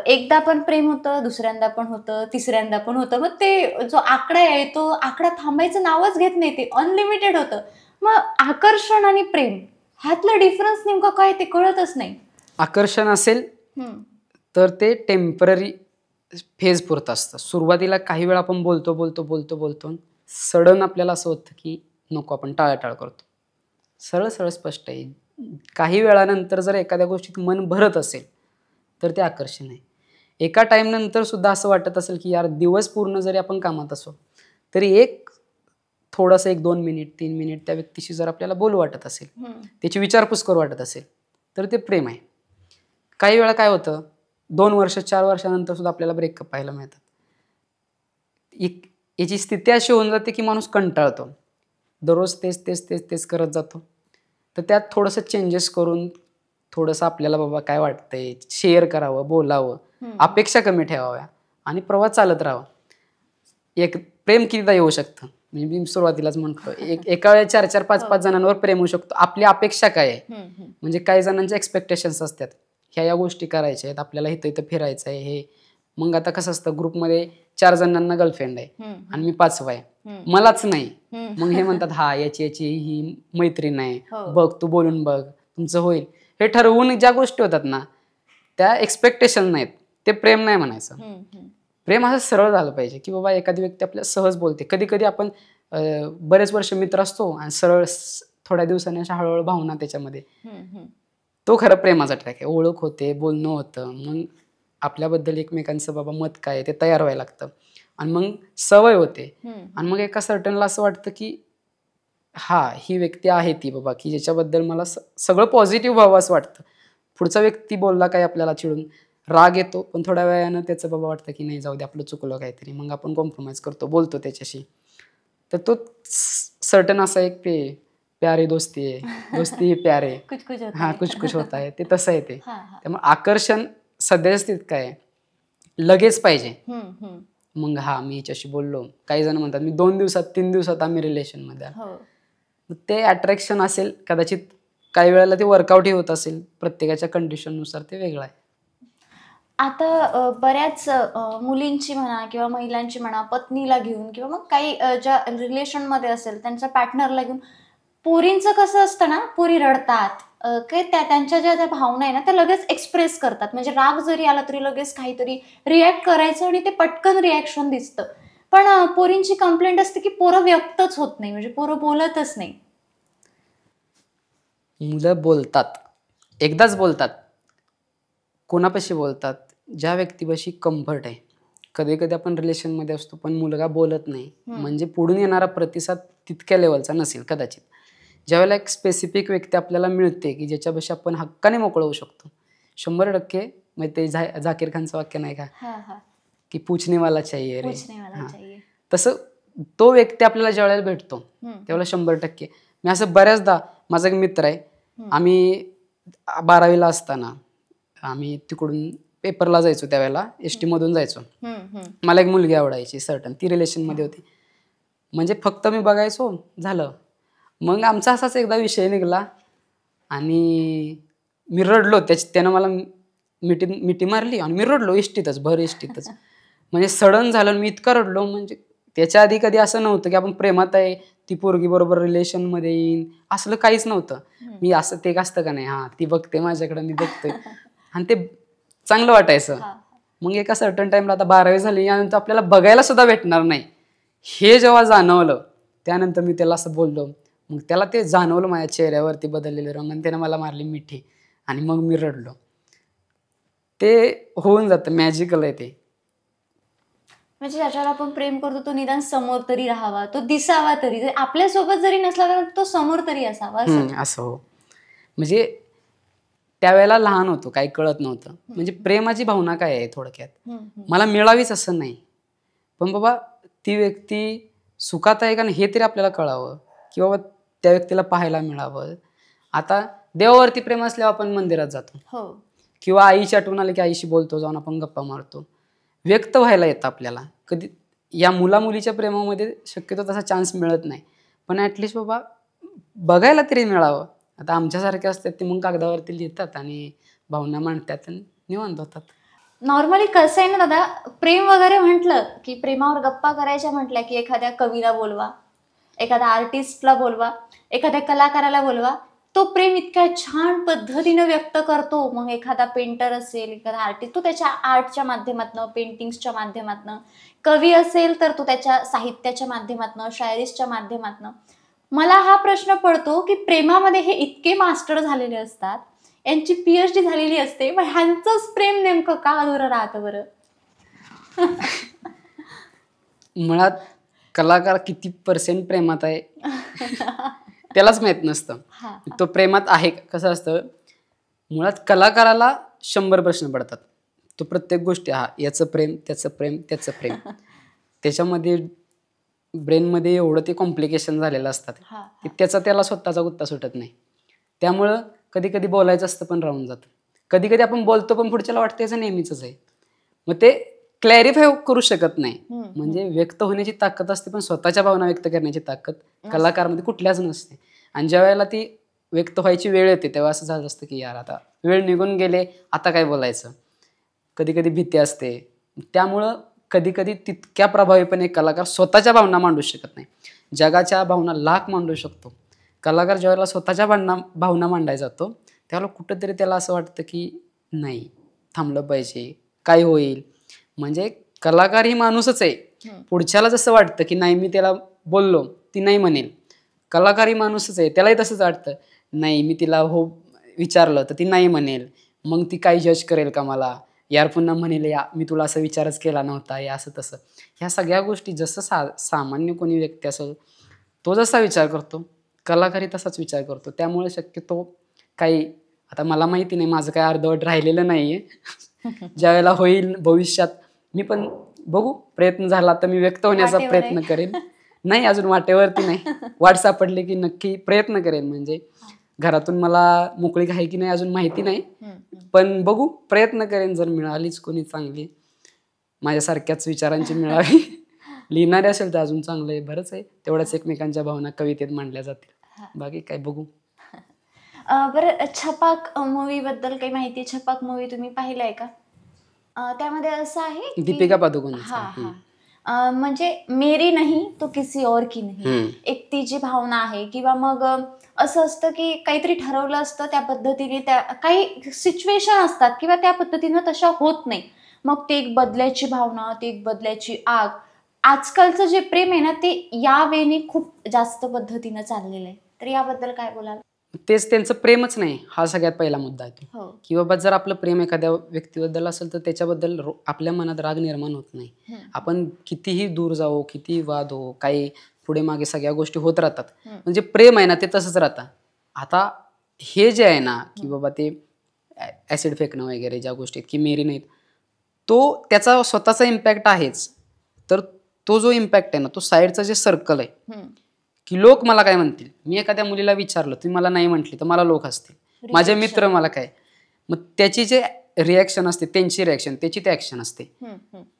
एकदा पण प्रेम होतं, दुसऱ्यांदा पण होतं, तिसऱ्यांदा पण होतं. मग ते जो आकडा आहे तो आकडा थांबायचं नावच घेत नाही, ते अनलिमिटेड होतं. मग आकर्षण आणि प्रेम ह्यातलं डिफरन्स नेमकं काय ते कळतच नाही. आकर्षण असेल तर ते टेम्पररी फेज पुरतं असतं. सुरुवातीला काही वेळा आपण बोलतो सडन आपल्याला असं होतं की नको, आपण टाळाटाळ करतो. सरळ स्पष्ट आहे. काही वेळानंतर जर एखाद्या गोष्टीत मन भरत असेल तर ते आकर्षण आहे. एका टाइम नंतर सुद्धा असं वाटत असेल की यार दिवस पूर्ण जरी आपण कामात असो तरी थोडंसं 1-2 मिनिट 3 मिनिट त्या व्यक्तीशी जर आपल्याला बोलू वाटत असेल, त्याची विचारपूस करू वाटत असेल तर ते प्रेम आहे. काही वेळा काय होतं, 2 वर्ष 4 वर्षानंतर सुद्धा आपल्याला ब्रेकअप पाहायला मिळतात. याची स्थिती अशी होऊन जाते की माणूस कंटाळतो, दररोज तेच करत जातो. तर त्यात थोडंसं चेंजेस करून थोडंसं आपल्याला बाबा काय वाटतंय शेअर करावं, बोलावं, अपेक्षा कमी ठेवाव्या आणि प्रवास चालत राहावा. एक प्रेम कितीदा येऊ शकतं, म्हणजे मी सुरुवातीलाच म्हटलं, एका वेळेस 4-4 5-5 जणांवर प्रेम होऊ शकतो. आपली अपेक्षा काय आहे, म्हणजे काही जणांचे एक्सपेक्टेशन्स असतात, ह्या गोष्टी करायच्या आहेत आपल्याला, इथं फिरायचं आहे हे. मग आता कसं असतं, ग्रुपमध्ये 4 जणांना गर्लफ्रेंड आहे आणि मी 5वा आहे, मलाच नाही. मग हे म्हणतात हा याची ही मैत्रीण आहे, बघ तू बोलून बघ तुमचं होईल. हे ठरवून ज्या गोष्टी होतात ना त्या एक्सपेक्टेशन नाहीत, ते प्रेम नाही म्हणायचं. प्रेम असं सरळ झालं पाहिजे की बाबा एखादी व्यक्ती आपल्या सहज बोलते. कधी कधी आपण बरेच वर्ष मित्र असतो आणि सरळ थोड्या दिवसांनी अशा हळूहळू भावना त्याच्यामध्ये, तो खरं प्रेमाचा ट्रॅक आहे. ओळख होते, बोलणं होतं, मग आपल्याबद्दल एकमेकांचं बाबा मत काय ते तयार व्हायला लागतं आणि मग सवय होते आणि मग एका सर्टनला असं वाटतं की हा ही व्यक्ती आहे ती बाबा की ज्याच्याबद्दल मला सगळं पॉझिटिव्ह व्हावं असं वाटतं. पुढचा व्यक्ती बोलला काय आपल्याला चिडून राग येतो, पण थोड्या वेळानं त्याचं बाबा वाटतं की नाही जाऊ दे आपलं चुकलं काहीतरी, मग आपण कॉम्प्रोमाइज करतो, बोलतो त्याच्याशी. तर तो सर्टन असा एक ते प्यारे दोस्ती आहे, दोस्ती प्यारे कुछ होता है, ते तसं आहे ते. त्यामुळे आकर्षण सध्याच्या स्थितीत काय लगेच पाहिजे. मग हा मी हिच्याशी बोललो, काही जण म्हणतात मी 2 दिवसात 3 दिवसात आम्ही रिलेशनमध्ये आलो. ते अट्रॅक्शन असेल कदाचित, काही वेळेला ते वर्कआउटही होत असेल, प्रत्येकाच्या कंडिशननुसार ते वेगळं आहे. आता बऱ्याच मुलींची म्हणा किंवा महिलांची म्हणा, पत्नीला घेऊन किंवा मग काही ज्या रिलेशनमध्ये असेल त्यांच्या पार्टनरला घेऊन पोरींचं कसं असतं ना, पोरी रडतात, काय त्यांच्या ज्या ज्या भावना आहे ना त्या लगेच एक्सप्रेस करतात. म्हणजे राग जरी आला तरी लगेच काहीतरी रिॲक्ट करायचं आणि ते पटकन रिॲक्शन दिसतं. पण पोरींची कंप्लेंट असते की पोरं व्यक्तच होत नाही, म्हणजे पोरं बोलतच नाही. मुलं बोलतात, एकदाच बोलतात. कोणापाशी बोलतात? ज्या व्यक्तीपाशी कम्फर्ट आहे. कधी कधी आपण रिलेशनमध्ये असतो पण मुलगा बोलत नाही, म्हणजे पुढून येणारा प्रतिसाद तितक्या लेवलचा नसेल कदाचित. ज्यावेळेला एक स्पेसिफिक व्यक्ती आपल्याला मिळते की ज्याच्यापाशी आपण हक्काने मोकळं होऊ शकतो, 100% म्हणजे ते झाकीर खानचं वाक्य नाही का की पूछने वाला चाहिए रे. तसं तो व्यक्ती आपल्याला ज्यावेळेला भेटतो त्यावेळेला 100%. मी असं बऱ्याचदा, माझा एक मित्र आहे, आम्ही 12वीला असताना आम्ही तिकडून पेपरला जायचो, त्यावेळेला एसटी मधून जायचो. मला एक मुलगी आवडायची सर्टन, ती रिलेशनमध्ये होती. म्हणजे फक्त मी बघायचो, झालं. मग आमचा असाच एकदा विषय निघाला आणि मी रडलो. त्यानं मला मिठी मारली आणि मी रडलो एसटीतच, भर एसटीतच. म्हणजे सडन झालं, मी इतका रडलो. म्हणजे त्याच्या आधी कधी असं नव्हतं की आपण प्रेमात आहे, ती पोरगी बरोबर रिलेशनमध्ये येईन, असलं काहीच नव्हतं. मी असं ते असतं का नाही, ती बघते माझ्याकडे, मी बघतोय, आणि ते चांगलं वाटायचं. मग एका सर्टन टाइमला, आता 12वी झाली, यानंतर आपल्याला बघायला सुद्धा भेटणार नाही हे जेव्हा जाणवलं, त्यानंतर मी त्याला असं बोललो. मग त्याला ते जाणवलं माझ्या चेहऱ्यावरती बदललेले रंग, आणि त्याने मला मारली मिठी, आणि मग मी रडलो. ते होऊन जातं, मॅजिकल आहे ते. म्हणजे ज्याच्यावर आपण प्रेम करतो तो निदान समोर तरी राहावा, तो दिसावा तरी, आपल्यासोबत जरी नसला तर तो समोर तरी असावा. असं हो. म्हणजे त्यावेळेला लहान होतो, काही कळत नव्हतं. म्हणजे प्रेमाची भावना काय आहे थोडक्यात, मला मिळावीच असं नाही, पण बाबा ती व्यक्ती सुखात आहे का नाही हे तरी आपल्याला कळावं, की बाबा त्या व्यक्तीला पाहायला मिळावं. आता देवावरती प्रेम असल्यावर आपण मंदिरात जातो, किंवा आईची आठवण आली की आईशी बोलतो, जाऊन आपण गप्पा मारतो. व्यक्त व्हायला येतं आपल्याला. कधी या मुलीच्या प्रेमामध्ये शक्यतो तसा चान्स मिळत नाही, पण ॲटलिस्ट बाबा बघायला तरी मिळावं. आता आमच्यासारखे असतात ते मग कागदावरती लिहितात आणि भावना मांडतात आणि निवांत होतात. नॉर्मली कसं आहे ना दादा, प्रेम वगैरे म्हटलं की, प्रेमावर गप्पा करायच्या म्हटल्या की एखाद्या कवीला बोलवा, एखाद्या आर्टिस्टला बोलवा, एखाद्या कलाकाराला बोलवा, तो प्रेम इतक्या छान पद्धतीने व्यक्त करतो. मग एखादा पेंटर असेल, एखादा आर्टिस्ट, तो त्याच्या आर्टच्या माध्यमातून, पेंटिंग्सच्या माध्यमातून, कवी असेल तर तो त्याच्या साहित्याच्या माध्यमातून, शायरीच्या माध्यमातून. मला हा प्रश्न पडतो की प्रेमामध्ये हे इतके मास्टर झालेले असतात, यांची PhD झालेली असते, मग ह्यांचंच प्रेम नेमकं का अधुरं राहतं बरं? मुळात कलाकार किती % प्रेमात आहे त्यालाच माहित नसतं. तो प्रेमात आहे कसं असतं, मुळात कलाकाराला 100 प्रश्न पडतात. तो प्रत्येक गोष्टी, याचं प्रेम, त्याचं प्रेम, त्याचं प्रेम, त्याच्यामध्ये ब्रेनमध्ये एवढं ते कॉम्प्लिकेशन झालेलं असतात की त्याला स्वतःचा गुत्ता सुटत नाही. त्यामुळं कधी कधी बोलायचं असतं पण राहून जातं. कधी कधी आपण बोलतो पण पुढच्याला वाटतं याचं नेहमीच आहे, मग ते क्लॅरिफाय करू शकत नाही. म्हणजे व्यक्त होण्याची ताकद असते, पण स्वतःच्या भावना व्यक्त करण्याची ताकद कलाकारमध्ये कुठल्याच नसते. आणि ज्या वेळेला ती व्यक्त व्हायची वेळ येते तेव्हा असं झालं असतं की यार आता वेळ निघून गेले, आता काय बोलायचं. कधी कधी भीती असते. त्यामुळं कधी कधी तितक्या प्रभावीपणे कलाकार स्वतःच्या भावना मांडू शकत नाही. जगाच्या भावना लाख मांडू शकतो. कलाकार ज्यावेळेला स्वतःच्या भावना मांडायला जातो त्यावेळेला कुठंतरी त्याला असं वाटतं की नाही, थांबलं पाहिजे, काय होईल. म्हणजे कलाकार ही माणूसच आहे. पुढच्याला जसं वाटतं की नाही मी त्याला बोललो ती नाही म्हणेल, कलाकार ही माणूसच आहे, त्यालाही तसंच वाटतं नाही मी तिला हो विचारलं तर ती नाही म्हणेल, मग ती काही जज करेल का मला, यार पुन्हा म्हणेल या मी तुला असं विचारच केला नव्हता, या असं तसं. ह्या सगळ्या गोष्टी जसं सामान्य कोणी व्यक्ती असेल तो जसा विचार करतो, कलाकारी तसाच विचार करतो. त्यामुळे शक्यतो काही, आता मला माहिती नाही, माझं काही अर्धवट राहिलेलं नाही आहे. ज्यावेळेला होईल भविष्यात मी पण बघू, प्रयत्न झाला तर मी व्यक्त होण्याचा प्रयत्न करेन. नाही अजून वाटेवरती नाही, वाट सापडली की नक्की प्रयत्न करेन. म्हणजे घरातून मला मोकळीक आहे की नाही अजून माहिती नाही, पण बघू, प्रयत्न करेन. जर मिळालीच कोणी चांगली माझ्यासारख्याच विचारांची मिळावी, लिहिणारे असेल तर अजून चांगलं आहे, बरंच आहे. तेवढ्याच एकमेकांच्या भावना कवितेत मांडल्या जातील. बाकी काय बघू. बरं, छपाक मूवी बद्दल काही माहिती? छपाक मूवी तुम्ही पाहिलाय का? त्यामध्ये असं आहे दीपिका पादुकोण. म्हणजे मेरी नाही तो किसी और की नाही, एक ती जी भावना आहे. किंवा मग असं असतं की काहीतरी ठरवलं असतं त्या पद्धतीने, त्या काही सिच्युएशन असतात किंवा त्या पद्धतीनं तशा होत नाही, मग ते एक बदल्याची भावना, ते एक बदल्याची आग. आजकालचं जे प्रेम आहे ना ते या वेळी खूप जास्त पद्धतीनं चाललेलं आहे. तर याबद्दल काय बोलाल? तेच त्यांचं प्रेमच नाही, हा सगळ्यात पहिला मुद्दा आहे तो. हो. की बाबा जर आपलं प्रेम एखाद्या व्यक्तीबद्दल असेल तर त्याच्याबद्दल आपल्या मनात राग निर्माण होत नाही. आपण कितीही दूर जाऊ, कितीही वाद हो, काही पुढे मागे सगळ्या गोष्टी होत राहतात. म्हणजे प्रेम आहे ना ते तसंच राहतं. आता हे जे आहे ना की बाबा ते ऍसिड फेकणं वगैरे ज्या गोष्टी आहेत की मेरी नाहीत, तो त्याचा स्वतःचा इम्पॅक्ट आहेच. तर तो जो इम्पॅक्ट आहे ना तो साईडचं जे सर्कल आहे की लोक मला काय म्हणतील. मी एखाद्या मुलीला विचारलं, तुम्ही मला नाही म्हटली तर मला लोक हसतील, माझे मित्र मला काय. मग त्याची जे रिॲक्शन असते, त्यांची रिॲक्शन, त्याची ते ऍक्शन असते.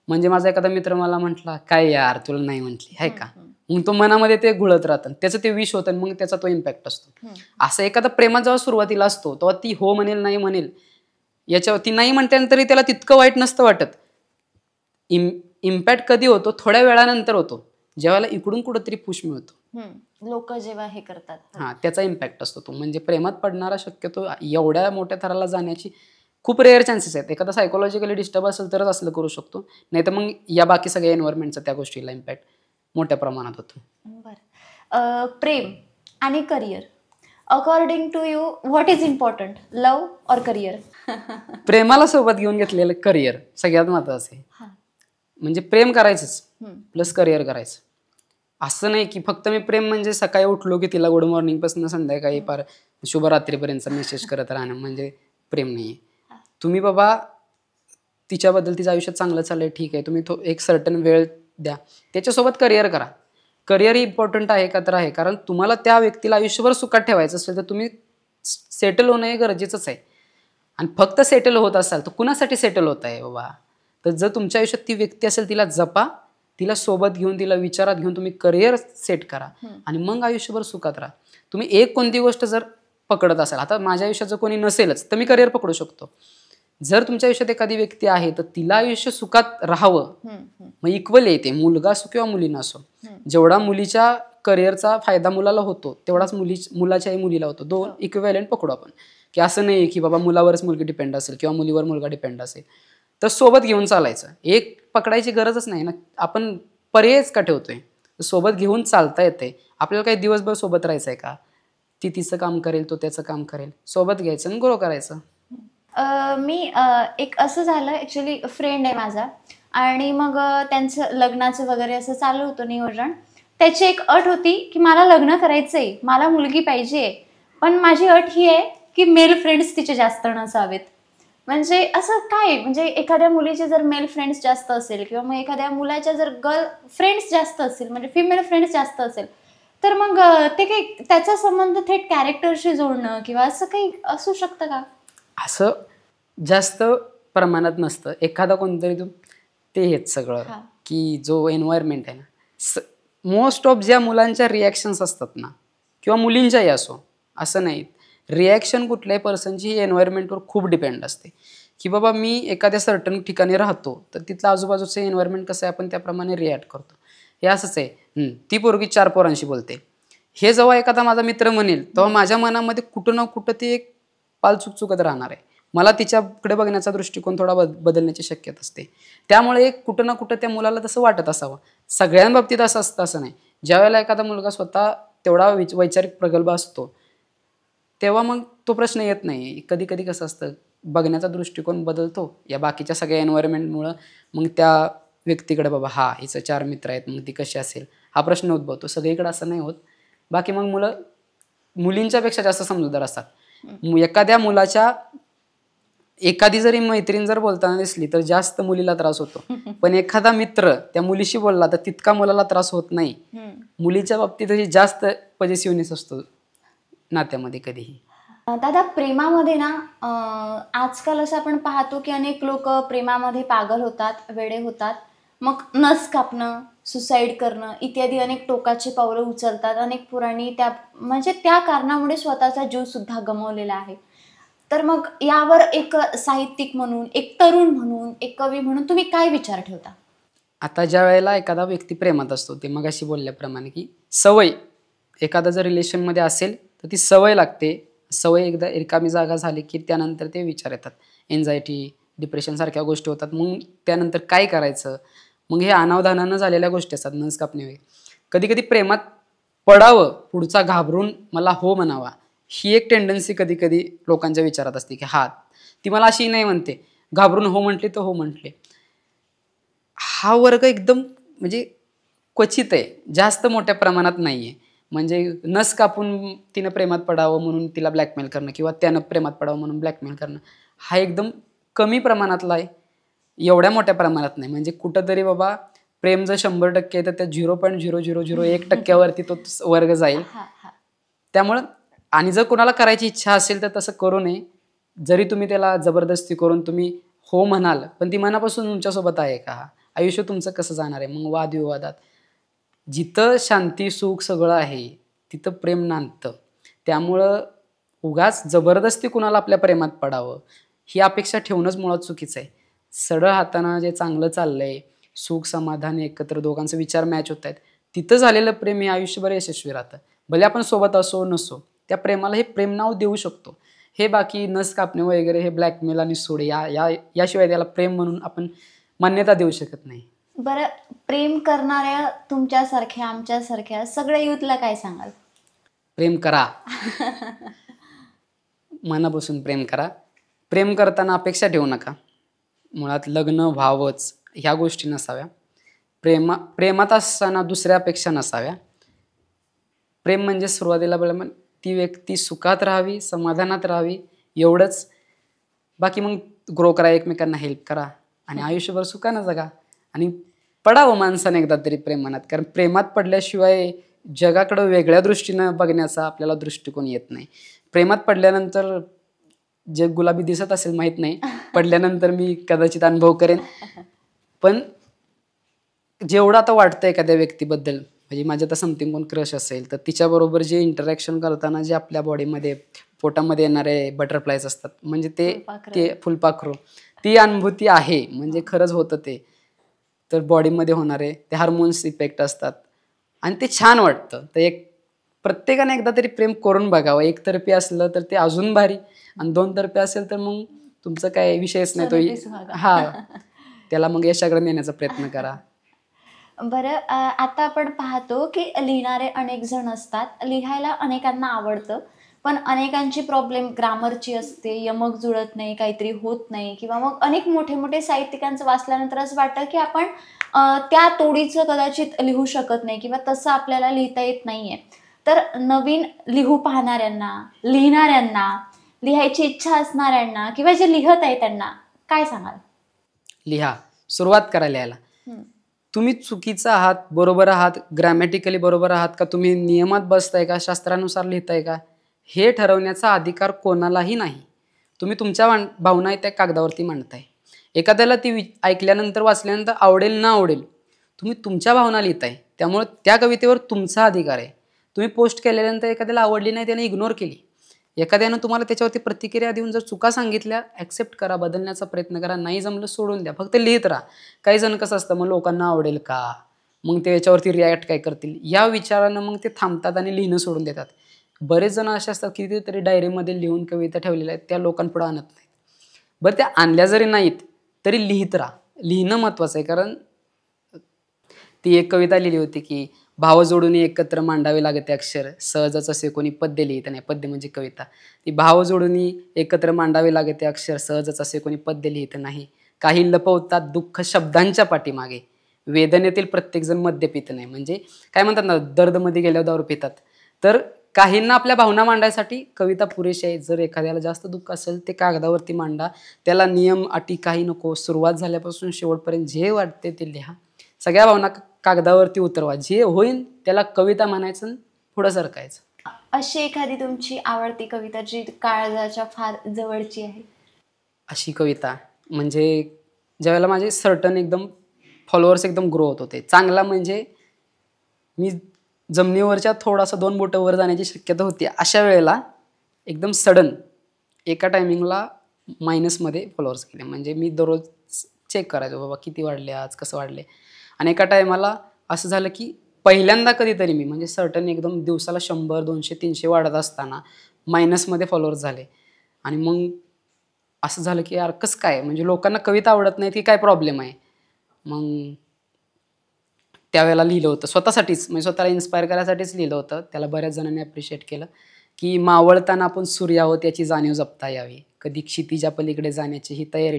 म्हणजे माझा एखादा मित्र मला म्हटला, काय यार तुला नाही म्हटली आहे का, मग तो मनामध्ये ते घुळत राहतं, त्याचं ते विष होतं, मग त्याचा तो इम्पॅक्ट असतो. असं एखादा प्रेमात जेव्हा सुरुवातीला असतो तेव्हा ती हो म्हणेल नाही म्हणेल याच्यावर, ती नाही म्हणल्यानंतरही त्याला तितकं वाईट नसतं वाटत. इम्पॅक्ट कधी होतो, थोड्या वेळानंतर होतो, जेव्हा इकडून कुठंतरी पुश मिळतो. लोक जेव्हा हे करतात, हा त्याचा इम्पॅक्ट असतो तो. म्हणजे प्रेमात पडणारा शक्यतो एवढ्या मोठ्या थराला जाण्याची खूप रेअर चान्सेस आहेत. एखादा सायकोलॉजिकली डिस्टर्ब असेल तरच असलं करू शकतो, नाही तर मग या बाकी सगळ्या एन्व्हायरमेंटचा त्या गोष्टीला इम्पॅक्ट मोठ्या प्रमाणात होतो. बरं. प्रेम आणि career, according to you what is important, love और करिअर? प्रेमाला सोबत घेऊन घेतलेलं करिअर सगळ्यात महत्त्वाचं आहे. म्हणजे प्रेम करायचंच प्लस करिअर करायचं. असं नाही की फक्त मी प्रेम म्हणजे सकाळी उठलो की तिला गुड मॉर्निंग पासून संध्याकाळी पार शुभरात्रीपर्यंत मेसेज करत राहणं म्हणजे प्रेम नाही आहे. तुम्ही बाबा तिच्याबद्दल, तिच्या आयुष्यात चांगलं चाललंय ठीक आहे, तुम्ही तो एक सर्टन वेळ द्या, त्याच्यासोबत करिअर करा. करिअर इम्पॉर्टंट आहे का तर आहे, कारण तुम्हाला त्या व्यक्तीला आयुष्यभर सुखात ठेवायचं असेल तर तुम्ही सेटल होणं हे गरजेचंच आहे. आणि फक्त सेटल होत असाल तर कुणासाठी सेटल होत आहे बाबा. तर जर तुमच्या आयुष्यात ती व्यक्ती असेल तिला जपा, तिला सोबत घेऊन, तिला विचारात घेऊन तुम्ही करिअर सेट करा आणि मग आयुष्यभर सुखात राहा. तुम्ही एक कोणती गोष्ट जर पकडत असाल, आता माझ्या आयुष्यात जर कोणी नसेलच तर मी करिअर पकडू शकतो. जर तुमच्या आयुष्यात एखादी व्यक्ती आहे तर तिला आयुष्य सुखात राहावं, मग इक्वल येते, मुलगा असो किंवा मुलींना असो. जेवढा मुलीच्या करिअरचा फायदा मुलाला होतो तेवढाच मुलाच्याही मुलीला होतो. दोन इक्विव्हॅलंट पकडू आपण, की असं नाही की बाबा मुलावरच मुलगी डिपेंड असेल किंवा मुलीवर मुलगा डिपेंड असेल. तर सोबत घेऊन चालायचं, एक पकडायची गरजच नाही ना. आपण पर्यायच का ठेवतोय, सोबत घेऊन चालता येते. आपल्याला काही दिवसभर सोबत राहायचं आहे का, ती तिचं काम करेल, तो त्याचं काम करेल, सोबत घ्यायचं आणि ग्रो करायचं. मी एक असं झालं, ॲक्च्युली फ्रेंड आहे माझा, आणि मग त्यांचं लग्नाचं वगैरे असं चालू होतं नियोजन. त्याची एक अट होती की मला लग्न करायचं आहे, मला मुलगी पाहिजे, पण माझी अट ही आहे की मेल फ्रेंड्स तिचे जास्त नसावेत. म्हणजे असं काय, म्हणजे एखाद्या मुलीचे जर मेल फ्रेंड्स जास्त असेल किंवा मग एखाद्या मुलाच्या जर गर्ल फ्रेंड्स जास्त असतील, म्हणजे फिमेल फ्रेंड्स जास्त असेल, तर मग ते काही त्याचा संबंध थेट कॅरेक्टरशी जोडणं किंवा असं काही असू शकतं का? असं जास्त प्रमाणात नसतं. एखादा कोणतरी ते हेच सगळं की जो एन्व्हायरमेंट आहे ना, मोस्ट ऑफ ज्या मुलांच्या रिॲक्शन्स असतात ना किंवा मुलींच्याही असो, असं नाही, रिॲक्शन कुठल्याही पर्सनची ही एन्व्हायरमेंटवर खूप डिपेंड असते. की बाबा मी एखाद्या सर्टन ठिकाणी राहतो तर तिथलं आजूबाजूचं एन्व्हायरमेंट कसं आहे आपण त्याप्रमाणे रिॲक्ट करतो. हे असंच आहे, ती पोरगी 4 पोरांशी बोलते, हे जेव्हा एखादा माझा मित्र म्हणेल तेव्हा माझ्या मनामध्ये कुठं ना कुठं ते एक पाल चुकत राहणार आहे. मला तिच्याकडे बघण्याचा दृष्टिकोन थोडा बदलण्याची शक्यता असते. त्यामुळे कुठं ना कुठं त्या मुलाला तसं वाटत असावं. सगळ्यांबाबतीत असं असतं असं नाही. ज्यावेळेला एखादा मुलगा स्वतः तेवढा वैचारिक प्रगल्भ असतो तेव्हा मग तो प्रश्न येत नाही. कधी कधी कसं असतं, बघण्याचा दृष्टिकोन बदलतो या बाकीच्या सगळ्या एन्व्हायरमेंटमुळं. मग त्या व्यक्तीकडे बाबा हा हिचं 4 मित्र आहेत, मग ती कशी असेल हा प्रश्न उद्भवतो. सगळीकडे असं नाही होत. बाकी मग मुलं मुलींच्या पेक्षा जास्त समजूतदार असतात. एखाद्या मुलाच्या एखादी जरी मैत्रीण जर बोलताना दिसली तर जास्त मुलीला त्रास होतो, पण एखादा मित्र त्या मुलीशी बोलला तर तितका मुलाला त्रास होत नाही. मुलीच्या बाबतीत जास्त पॉझिटिव्हनेस असतो नात्यामध्ये कधीही. दादा, प्रेमामध्ये ना आजकाल असं आपण पाहतो की अनेक लोक प्रेमामध्ये पागल होतात, वेडे होतात, मग नस कापणं, सुसाईड करणं इत्यादी अनेक टोकाचे पावलं उचलतात. अनेक पुराणी त्या कारणामुळे स्वतःचा जीव सुद्धा गमावलेला आहे. तर मग यावर एक साहित्यिक म्हणून, एक तरुण म्हणून, एक कवी म्हणून तुम्ही काय विचार ठेवता? आता ज्या वेळेला एखादा व्यक्ती प्रेमात असतो ते मगाशी बोलल्याप्रमाणे की सवय, एखादा जर रिलेशनमध्ये असेल तर ती सवय लागते. सवय एकदा रिकामी जागा झाली की त्यानंतर ते विचार येतात. एन्झायटी, डिप्रेशन सारख्या गोष्टी होतात. मग त्यानंतर काय करायचं? मग हे अनावधानानं झालेल्या गोष्टी असतात, नस कापणे वगैरे. कधी-कधी प्रेमात पडावं, पुढचा घाबरून मला हो म्हणावा, ही एक टेंडन्सी कधी-कधी लोकांच्या विचारात असते, की हां, ती मला अशी नाही म्हणते, घाबरून हो म्हटली तर हो म्हटले. हा वर्ग एकदम म्हणजे क्वचित आहे, जास्त मोठ्या प्रमाणात नाही आहे. म्हणजे नस कापून तिनं प्रेमात पडावं म्हणून तिला ब्लॅकमेल करणं किंवा त्यानं प्रेमात पडावं म्हणून ब्लॅकमेल करणं, हा एकदम कमी प्रमाणातला आहे. एवढ्या मोठ्या प्रमाणात नाही. म्हणजे कुठंतरी बाबा प्रेम जर 100% आहे तर त्या 0.0001% तो वर्ग जाईल. त्यामुळं आणि जर कोणाला करायची इच्छा असेल तर तसं करू नये. जरी तुम्ही त्याला जबरदस्ती करून तुम्ही हो म्हणाल, पण ती मनापासून तुमच्यासोबत आहे का? आयुष्य तुमचं कसं जाणार आहे? मग वादविवादात जिथं शांती, सुख सगळं आहे, तिथं प्रेम नांदतं. त्यामुळं उगाच जबरदस्ती कुणाला आपल्या प्रेमात पडावं, ही अपेक्षा ठेवणंच मुळात चुकीचं आहे. सरळ हातानं जे चांगलं चाललंय, सुख, समाधान एकत्र दोघांचे विचार मॅच होत आहेत, तिथं झालेलं प्रेम हे आयुष्यभर यशस्वी राहतं. भले आपण सोबत असो नसो, त्या प्रेमाला हे प्रेम नाव देऊ शकतो. हे बाकी नस कापणे वगैरे हे ब्लॅकमेल आणि सोड याशिवाय त्याला प्रेम म्हणून आपण मान्यता देऊ शकत नाही. बरं, प्रेम करणाऱ्या तुमच्यासारख्या, आमच्यासारख्या सगळ्या यूथला काय सांगाल? प्रेम करा. मनापासून प्रेम करा. प्रेम करताना अपेक्षा ठेवू नका. मुळात लग्न व्हावंच ह्या गोष्टी नसाव्या. प्रेमात असताना दुसऱ्या अपेक्षा नसाव्या. प्रेम म्हणजे सुरुवातीला ती व्यक्ती सुखात राहावी, समाधानात राहावी, एवढंच. बाकी मग ग्रो करा, एकमेकांना हेल्प करा आणि आयुष्यभर सुखानं जगा. आणि पडावं माणसाने एकदा तरी प्रेमात, कारण प्रेमात पडल्याशिवाय जगाकडं वेगळ्या दृष्टीनं बघण्याचा आपल्याला दृष्टिकोन येत नाही. प्रेमात पडल्यानंतर जग गुलाबी दिसत असेल माहीत नाही, पडल्यानंतर मी कदाचित अनुभव करेन. पण जेवढं आता वाटतं एखाद्या व्यक्तीबद्दल, म्हणजे माझ्या तर समथिंग कोण क्रश असेल तर तिच्याबरोबर जे इंटरॅक्शन करताना जे आपल्या बॉडीमध्ये पोटामध्ये येणारे बटरफ्लायज असतात, म्हणजे ते फुलपाखरू, ती अनुभूती आहे. म्हणजे खरंच होतं ते. तर बॉडीमध्ये होणारे ते हार्मोन्स इफेक्ट असतात आणि ते छान वाटतं. तर प्रत्येकाने एकदा तरी प्रेम करून बघावं. एकतर्फी असलं तर ते अजून भारी आणि दोनतर्फी असेल तर मग तुमचं काय विषयच नाही. त्याला मग यशाकडे नेण्याचा प्रयत्न करा. बरं, आता आपण पाहतो की लिहिणारे अनेक जण असतात, लिहायला अनेकांना आवडतं, पण अनेकांची प्रॉब्लेम ग्रामरची असते, यमक जुळत नाही, काहीतरी होत नाही, किंवा मग अनेक मोठे मोठे साहित्यिकांचं वाचल्यानंतर असं वाटतं की आपण त्या तोडीचं कदाचित लिहू शकत नाही किंवा तसं आपल्याला लिहिता येत नाहीये. तर नवीन लिहू पाहणाऱ्यांना, लिहिणाऱ्यांना, लिहायची इच्छा असणाऱ्यांना किंवा जे लिहत आहे त्यांना काय सांगाल? लिहा, सुरुवात करा लिहायला. तुम्ही चुकीचा आहात, बरोबर आहात, ग्रॅमॅटिकली बरोबर आहात का, तुम्ही नियमात बसताय का, शास्त्रानुसार लिहिताय का, हे ठरवण्याचा अधिकार कोणालाही नाही. तुम्ही तुमच्या भावना त्या कागदावरती मांडताय. एखाद्याला ती ऐकल्यानंतर वाचल्यानंतर आवडेल ना आवडेल, तुम्ही तुमच्या भावना लिहिताय. त्यामुळे त्या कवितेवर तुमचा अधिकार आहे. तुम्ही पोस्ट केल्यानंतर एखाद्याला आवडली नाही, त्याने इग्नोर केली, एखाद्यानं तुम्हाला त्याच्यावरती प्रतिक्रिया देऊन जर चुका सांगितल्या, ॲक्सेप्ट करा, बदलण्याचा प्रयत्न करा. नाही जमलं सोडून द्या, फक्त लिहित राहा. काही जण कसं असतं, मग लोकांना आवडेल का, मग ते याच्यावरती रिॲक्ट काय करतील, या विचारानं मग ते थांबतात आणि लिहिणं सोडून देतात. बरेच जण असे असतात कितीतरी डायरीमध्ये लिहून कविता ठेवलेल्या आहेत, त्या लोकांपुढे आणत नाहीत. बरं, त्या आणल्या जरी नाहीत तरी लिहित राहा. लिहिणं महत्त्वाचं आहे. कारण ती एक कविता लिहिली होती की भाव जोडून एकत्र मांडावे लागते अक्षर, सहजच असे कोणी पद्य लिहित नाही. पद्य म्हणजे कविता. ती भाव जोडून एकत्र मांडावे लागते अक्षर, सहजच असे कोणी पद्य लिहित नाही. काही लपवतात दुःख शब्दांच्या पाठीमागे, वेदनेतील प्रत्येकजण मद्य पित नाही. म्हणजे काय म्हणतात ना, दर्दमध्ये गेल्यावर दारू पितात. तर काहींना आपल्या भावना मांडायसाठी कविता पुरेशी आहे. जर एखाद्याला जास्त दुःख असेल ते कागदावरती मांडा. त्याला नियम अटी काही नको. सुरुवात झाल्यापासून शेवटपर्यंत जे वाटते ते लिहा. सगळ्या भावना कागदावरती उतरवा. जे होईल त्याला कविता म्हणायचं, पुढं सरकायचं. अशी एखादी तुमची आवडती कविता जी काळजाच्या फार जवळची आहे? अशी कविता म्हणजे ज्यावेळेला माझे सर्टन एकदम फॉलोअर्स एकदम ग्रो होत होते, चांगला म्हणजे मी जमिनीवरच्या थोडासा 2 बोटं वर जाण्याची शक्यता होती, अशा वेळेला एकदम सडन एका टायमिंगला मायनसमध्ये फॉलोअर्स केले. म्हणजे मी दररोज चेक करायचो, बाबा किती वाढले आज, कसं वाढले. आणि एका टायमाला असं झालं की पहिल्यांदा कधीतरी मी म्हणजे सर्टन एकदम दिवसाला 100, 200, 300 वाढत असताना मायनसमध्ये फॉलोअर्स झाले. आणि मग असं झालं की यार कसं काय, म्हणजे लोकांना कविता आवडत नाही की काय प्रॉब्लेम आहे. मग त्यावेळेला लिहिलं होतं स्वतःसाठीच, म्हणजे स्वतःला इन्स्पायर करायसाठीच लिहिलं होतं. त्याला बऱ्याच जणांनी ॲप्रिशिएट केलं की मावळताना आपण सूर्य आहोत याची जाणीव जपता यावी, कधी क्षितिजा पलीकडे जाण्याची ही तयारी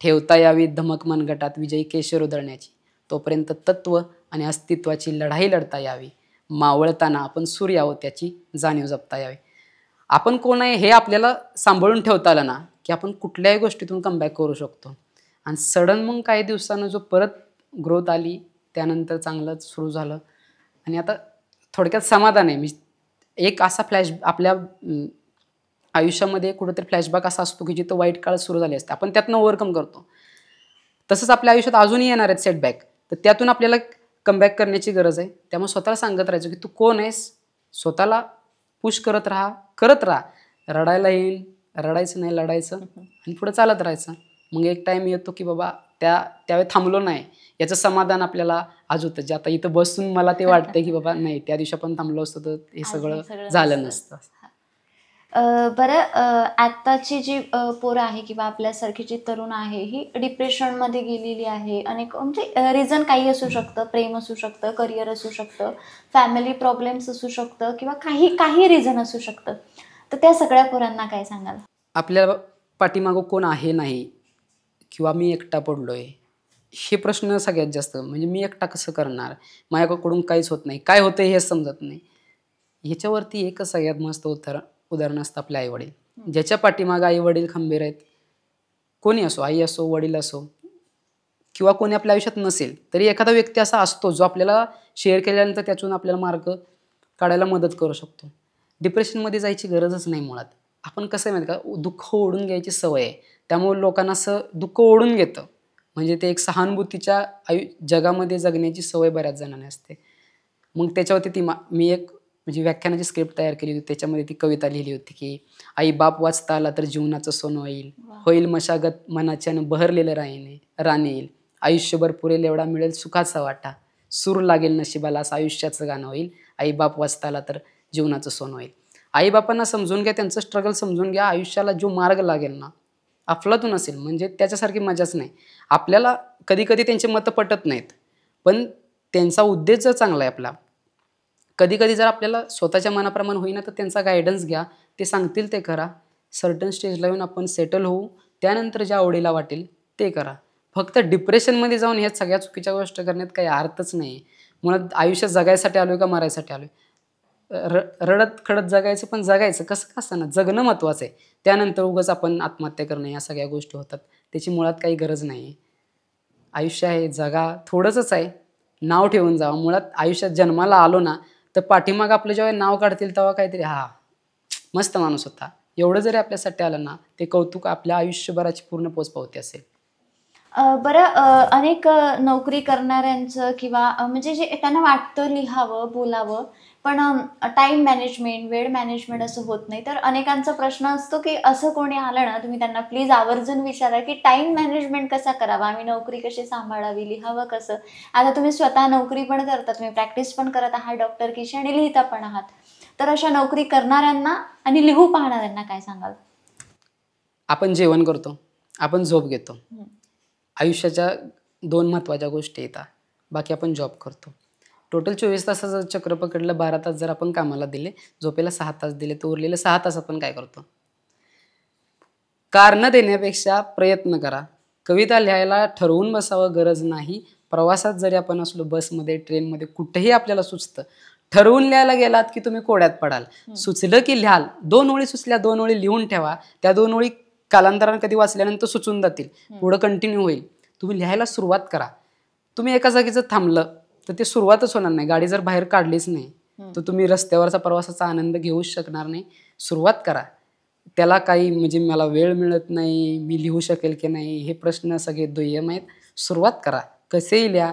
ठेवता यावी धमक मनगटात विजयी केशर उधळण्याची, तोपर्यंत तत्व आणि अस्तित्वाची लढाई लढता यावी, मावळताना आपण सूर्य आहोत याची जाणीव जपता यावी. आपण कोण आहे हे आपल्याला सांभाळून ठेवता आलं ना की आपण कुठल्याही गोष्टीतून कमबॅक करू शकतो. आणि सडन मग काही दिवसानं जो परत ग्रोथ आली, त्यानंतर चांगलंच सुरू झालं. आणि आता थोडक्यात समाधान आहे. मी एक असा आपल्या आयुष्यामध्ये कुठेतरी फ्लॅशबॅक असा असतो की जिथं वाईट काळ सुरू झाले असते, आपण त्यातनं ओव्हरकम करतो. तसंच आपल्या आयुष्यात अजूनही येणार आहेत सेटबॅक, तर त्यातून आपल्याला कमबॅक करण्याची गरज आहे. त्यामुळे स्वतःला सांगत राहायचं की तू कोण आहेस, स्वतःला पुश करत राहा. रडायला येईल, रडायचं नाही, लढायचं आणि पुढे चालत राहायचं. मग एक टाईम येतो की बाबा त्यावेळी थांबलो नाही याचं समाधान आपल्याला आज होतं. जे आता इथं बसून मला ते वाटतंय की बाबा नाही, त्या दिवशी आपण थांबलो असतो तर हे सगळं झालं नसतं. बरं, आत्ताची जी पोरं आहे किंवा आपल्यासारखी जी तरुण आहे ही डिप्रेशनमध्ये गेलेली आहे. अनेक म्हणजे रिझन काही असू शकतं, प्रेम असू शकतं, करिअर असू शकतं, फॅमिली प्रॉब्लेम्स असू शकतं किंवा काही रिझन असू शकतं. तर त्या सगळ्या पोरांना काय सांगाल? आपल्या पाठीमागं कोण आहे नाही किंवा मी एकटा पडलोय, हे प्रश्न सगळ्यात जास्त. म्हणजे मी एकटा कसं करणार, माझ्याकडून काहीच होत नाही, काय होतं हे समजत नाही. ह्याच्यावरती एकच सगळ्यात मस्त उदाहरण असतं आपले आईवडील. ज्याच्या पाठीमागं आईवडील खंबीर आहेत, कोणी असो, आई असो, वडील असो किंवा कोणी आपल्या आयुष्यात नसेल तरी एखादा व्यक्ती असा असतो जो आपल्याला शेअर केल्यानंतर त्यातून आपल्याला मार्ग काढायला मदत करू शकतो. डिप्रेशनमध्ये जायची गरजच नाही मुळात. आपण कसं आहे माहिती का, दुःख ओढून घ्यायची सवय आहे. त्यामुळे लोकांना असं दुःख ओढून घेतं. म्हणजे ते एक सहानुभूतीच्या जगामध्ये जगण्याची सवय बऱ्याच जणांना असते. मग त्याच्यावरती मी एक म्हणजे व्याख्यानाची स्क्रिप्ट तयार केली होती. त्याच्यामध्ये ती कविता लिहिली होती की आई बाप वाचता आला तर जीवनाचं सोनं होईल मशागत मनाच्यानं बहरलेलं रान येईल, आयुष्यभर पुरेल एवढा मिळेल सुखाचा वाटा, सूर लागेल नशिबाला असं आयुष्याचं गाणं होईल, आई बाप वाचता आला तर जीवनाचं सोनं होईल. आई बापांना समजून घ्या, त्यांचं स्ट्रगल समजून घ्या. आयुष्याला जो मार्ग लागेल ना, अफलातून असेल, म्हणजे त्याच्यासारखी मजाच नाही. आपल्याला कधी कधी त्यांचे मतं पटत नाहीत, पण त्यांचा उद्देश जर चांगला आहे आपला, कधी कधी जर आपल्याला स्वतःच्या मनाप्रमाणे होईना तर त्यांचा गायडन्स घ्या. ते सांगतील ते करा. सर्टन स्टेजला येऊन आपण सेटल होऊ, त्यानंतर ज्या आवडीला वाटेल ते करा. फक्त डिप्रेशनमध्ये जाऊन ह्या सगळ्या चुकीच्या गोष्टी करण्यात काही अर्थच नाही. मुळात आयुष्य जगायसाठी आलोय का मरायसाठी आलोय? रडत खडत जगायचं, पण जगायचं कसं का असतं ना, जगणं महत्त्वाचं आहे. त्यानंतर उगाच आपण आत्महत्या करणं या सगळ्या गोष्टी होतात. त्याची मुळात काही गरज नाही. आयुष्य आहे, जगा, थोडंसंच आहे, नाव ठेवून जावं. मुळात आयुष्यात जन्माला आलो ना तर पाठीमागं आपलं जेव्हा नाव काढतील तेव्हा काहीतरी मस्त माणूस होता, एवढं जरी आपल्यासाठी आलं ना, ते कौतुक आपल्या आयुष्यभराची पूर्ण पोचपावती असेल. बरं, अनेक नोकरी करणाऱ्यांचं किंवा म्हणजे जे त्यांना वाटतं लिहावं, बोलावं, पण टाईम मॅनेजमेंट, वेळ मॅनेजमेंट असं होत नाही. तर अनेकांचा प्रश्न असतो की असं कोणी आलं ना, तुम्ही त्यांना प्लीज आवर्जून विचारा की टाईम मॅनेजमेंट कसा करावा, आम्ही नोकरी कशी सांभाळावी, लिहावं कसं. आता तुम्ही स्वतः नोकरी पण करता, तुम्ही प्रॅक्टिस पण करत आहात डॉक्टरकीची आणि लिहिता पण आहात. तर अशा नोकरी करणाऱ्यांना आणि लिहू पाहणाऱ्यांना काय सांगाल? आपण जेवण करतो, आपण झोप घेतो, आयुष्याच्या 2 महत्त्वाच्या गोष्टी येतात. बाकी आपण जॉब करतो. टोटल 24 तासाचं चक्र पकडलं, 12 तास जर आपण कामाला दिले, झोपेला 6 तास दिले, तर उरलेले 6 तास आपण काय करतो? कारणं देण्यापेक्षा प्रयत्न करा. कविता लिहायला ठरवून बसावं गरज नाही. प्रवासात जरी आपण असलो, बसमध्ये, ट्रेनमध्ये, कुठेही आपल्याला सुचतं. ठरवून लिहायला गेलात की तुम्ही कोड्यात पडाल. सुचलं की लिहाल. 2 ओळी सुचल्या, 2 ओळी लिहून ठेवा. त्या 2 ओळी कालांतराने कधी वाचल्यानंतर सुचून जातील, पुढं कंटिन्यू होईल. तुम्ही लिहायला सुरुवात करा. तुम्ही एका जागी जर थांबलं तर ते सुरुवातच होणार नाही. गाडी जर बाहेर काढलीच नाही तर तुम्ही रस्त्यावरचा प्रवासाचा आनंद घेऊच शकणार नाही. सुरुवात करा. त्याला काही म्हणजे मला वेळ मिळत नाही, मी लिहू शकेल की नाही, हे प्रश्न सगळे दुय्यम आहेत. सुरुवात करा. कसेही लिहा.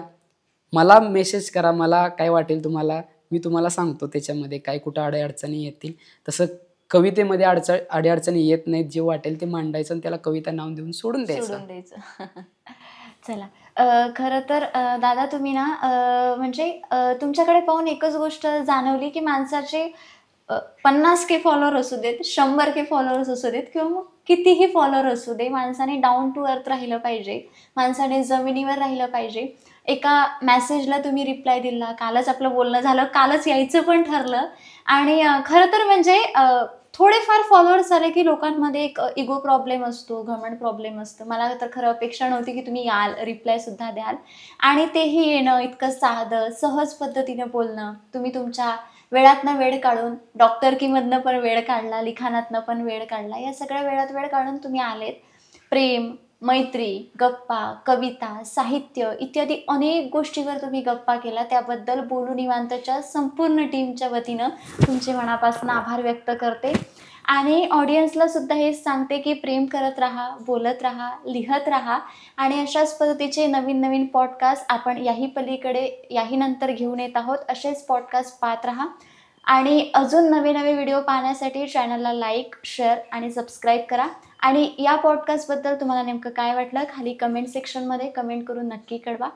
मला मेसेज करा, मला काय वाटेल तुम्हाला, मी तुम्हाला सांगतो त्याच्यामध्ये काय कुठं अडचणी येतील. तसं कवितेमध्ये अडचणी येत नाहीत. जे वाटेल ते मांडायचं आणि त्याला कविता नाव देऊन सोडून द्यायचं. चला, खरं तर दादा तुम्ही ना म्हणजे तुमच्याकडे पाहून एकच गोष्ट जाणवली की माणसाचे 50K फॉलोअर असू देत, 100K फॉलोअर्स असू देत किंवा मग कितीही फॉलोअर असू दे, माणसाने डाऊन टू अर्थ राहिलं पाहिजे. माणसाने जमिनीवर राहिलं पाहिजे. एका मेसेजला तुम्ही रिप्लाय दिला, कालच आपलं बोलणं झालं, कालच यायचं पण ठरलं आणि खरं तर म्हणजे थोडेफार फॉलोअर्स झाले की लोकांमध्ये एक इगो प्रॉब्लेम असतो, घमंड प्रॉब्लेम असतं. मला तर खरं अपेक्षा नव्हती की तुम्ही याल, रिप्लायसुद्धा द्याल आणि तेही येणं इतकं साधं, सहज पद्धतीने बोलणं. तुम्ही तुमच्या वेळातनं वेळ काढून डॉक्टरकीमधनं पण वेळ काढला, लिखाणातनं पण वेळ काढला. या सगळ्या वेळात वेळ काढून तुम्ही आलेत. प्रेम, मैत्री, गप्पा, कविता, साहित्य इत्यादी अनेक गोष्टीवर तुम्ही गप्पा केला. त्याबद्दल बोलू निवांतच्या संपूर्ण टीमच्या वतीनं तुमचे मनापासून आभार व्यक्त करते आणि ऑडियन्सला सुद्धा हेच सांगते की प्रेम करत राहा, बोलत राहा, लिहत राहा आणि अशाच पद्धतीचे नवीन नवीन पॉडकास्ट आपण याही पलीकडे याही नंतर घेऊन येत आहोत. असेच पॉडकास्ट पाहत राहा आणि अजून नवे नवे व्हिडिओ पाहण्यासाठी चॅनलला लाईक, शेअर आणि सबस्क्राईब करा आणि या पॉडकास्टबद्दल तुम्हाला नेमकं काय वाटलं खाली कमेंट सेक्शनमध्ये कमेंट करून नक्की कळवा.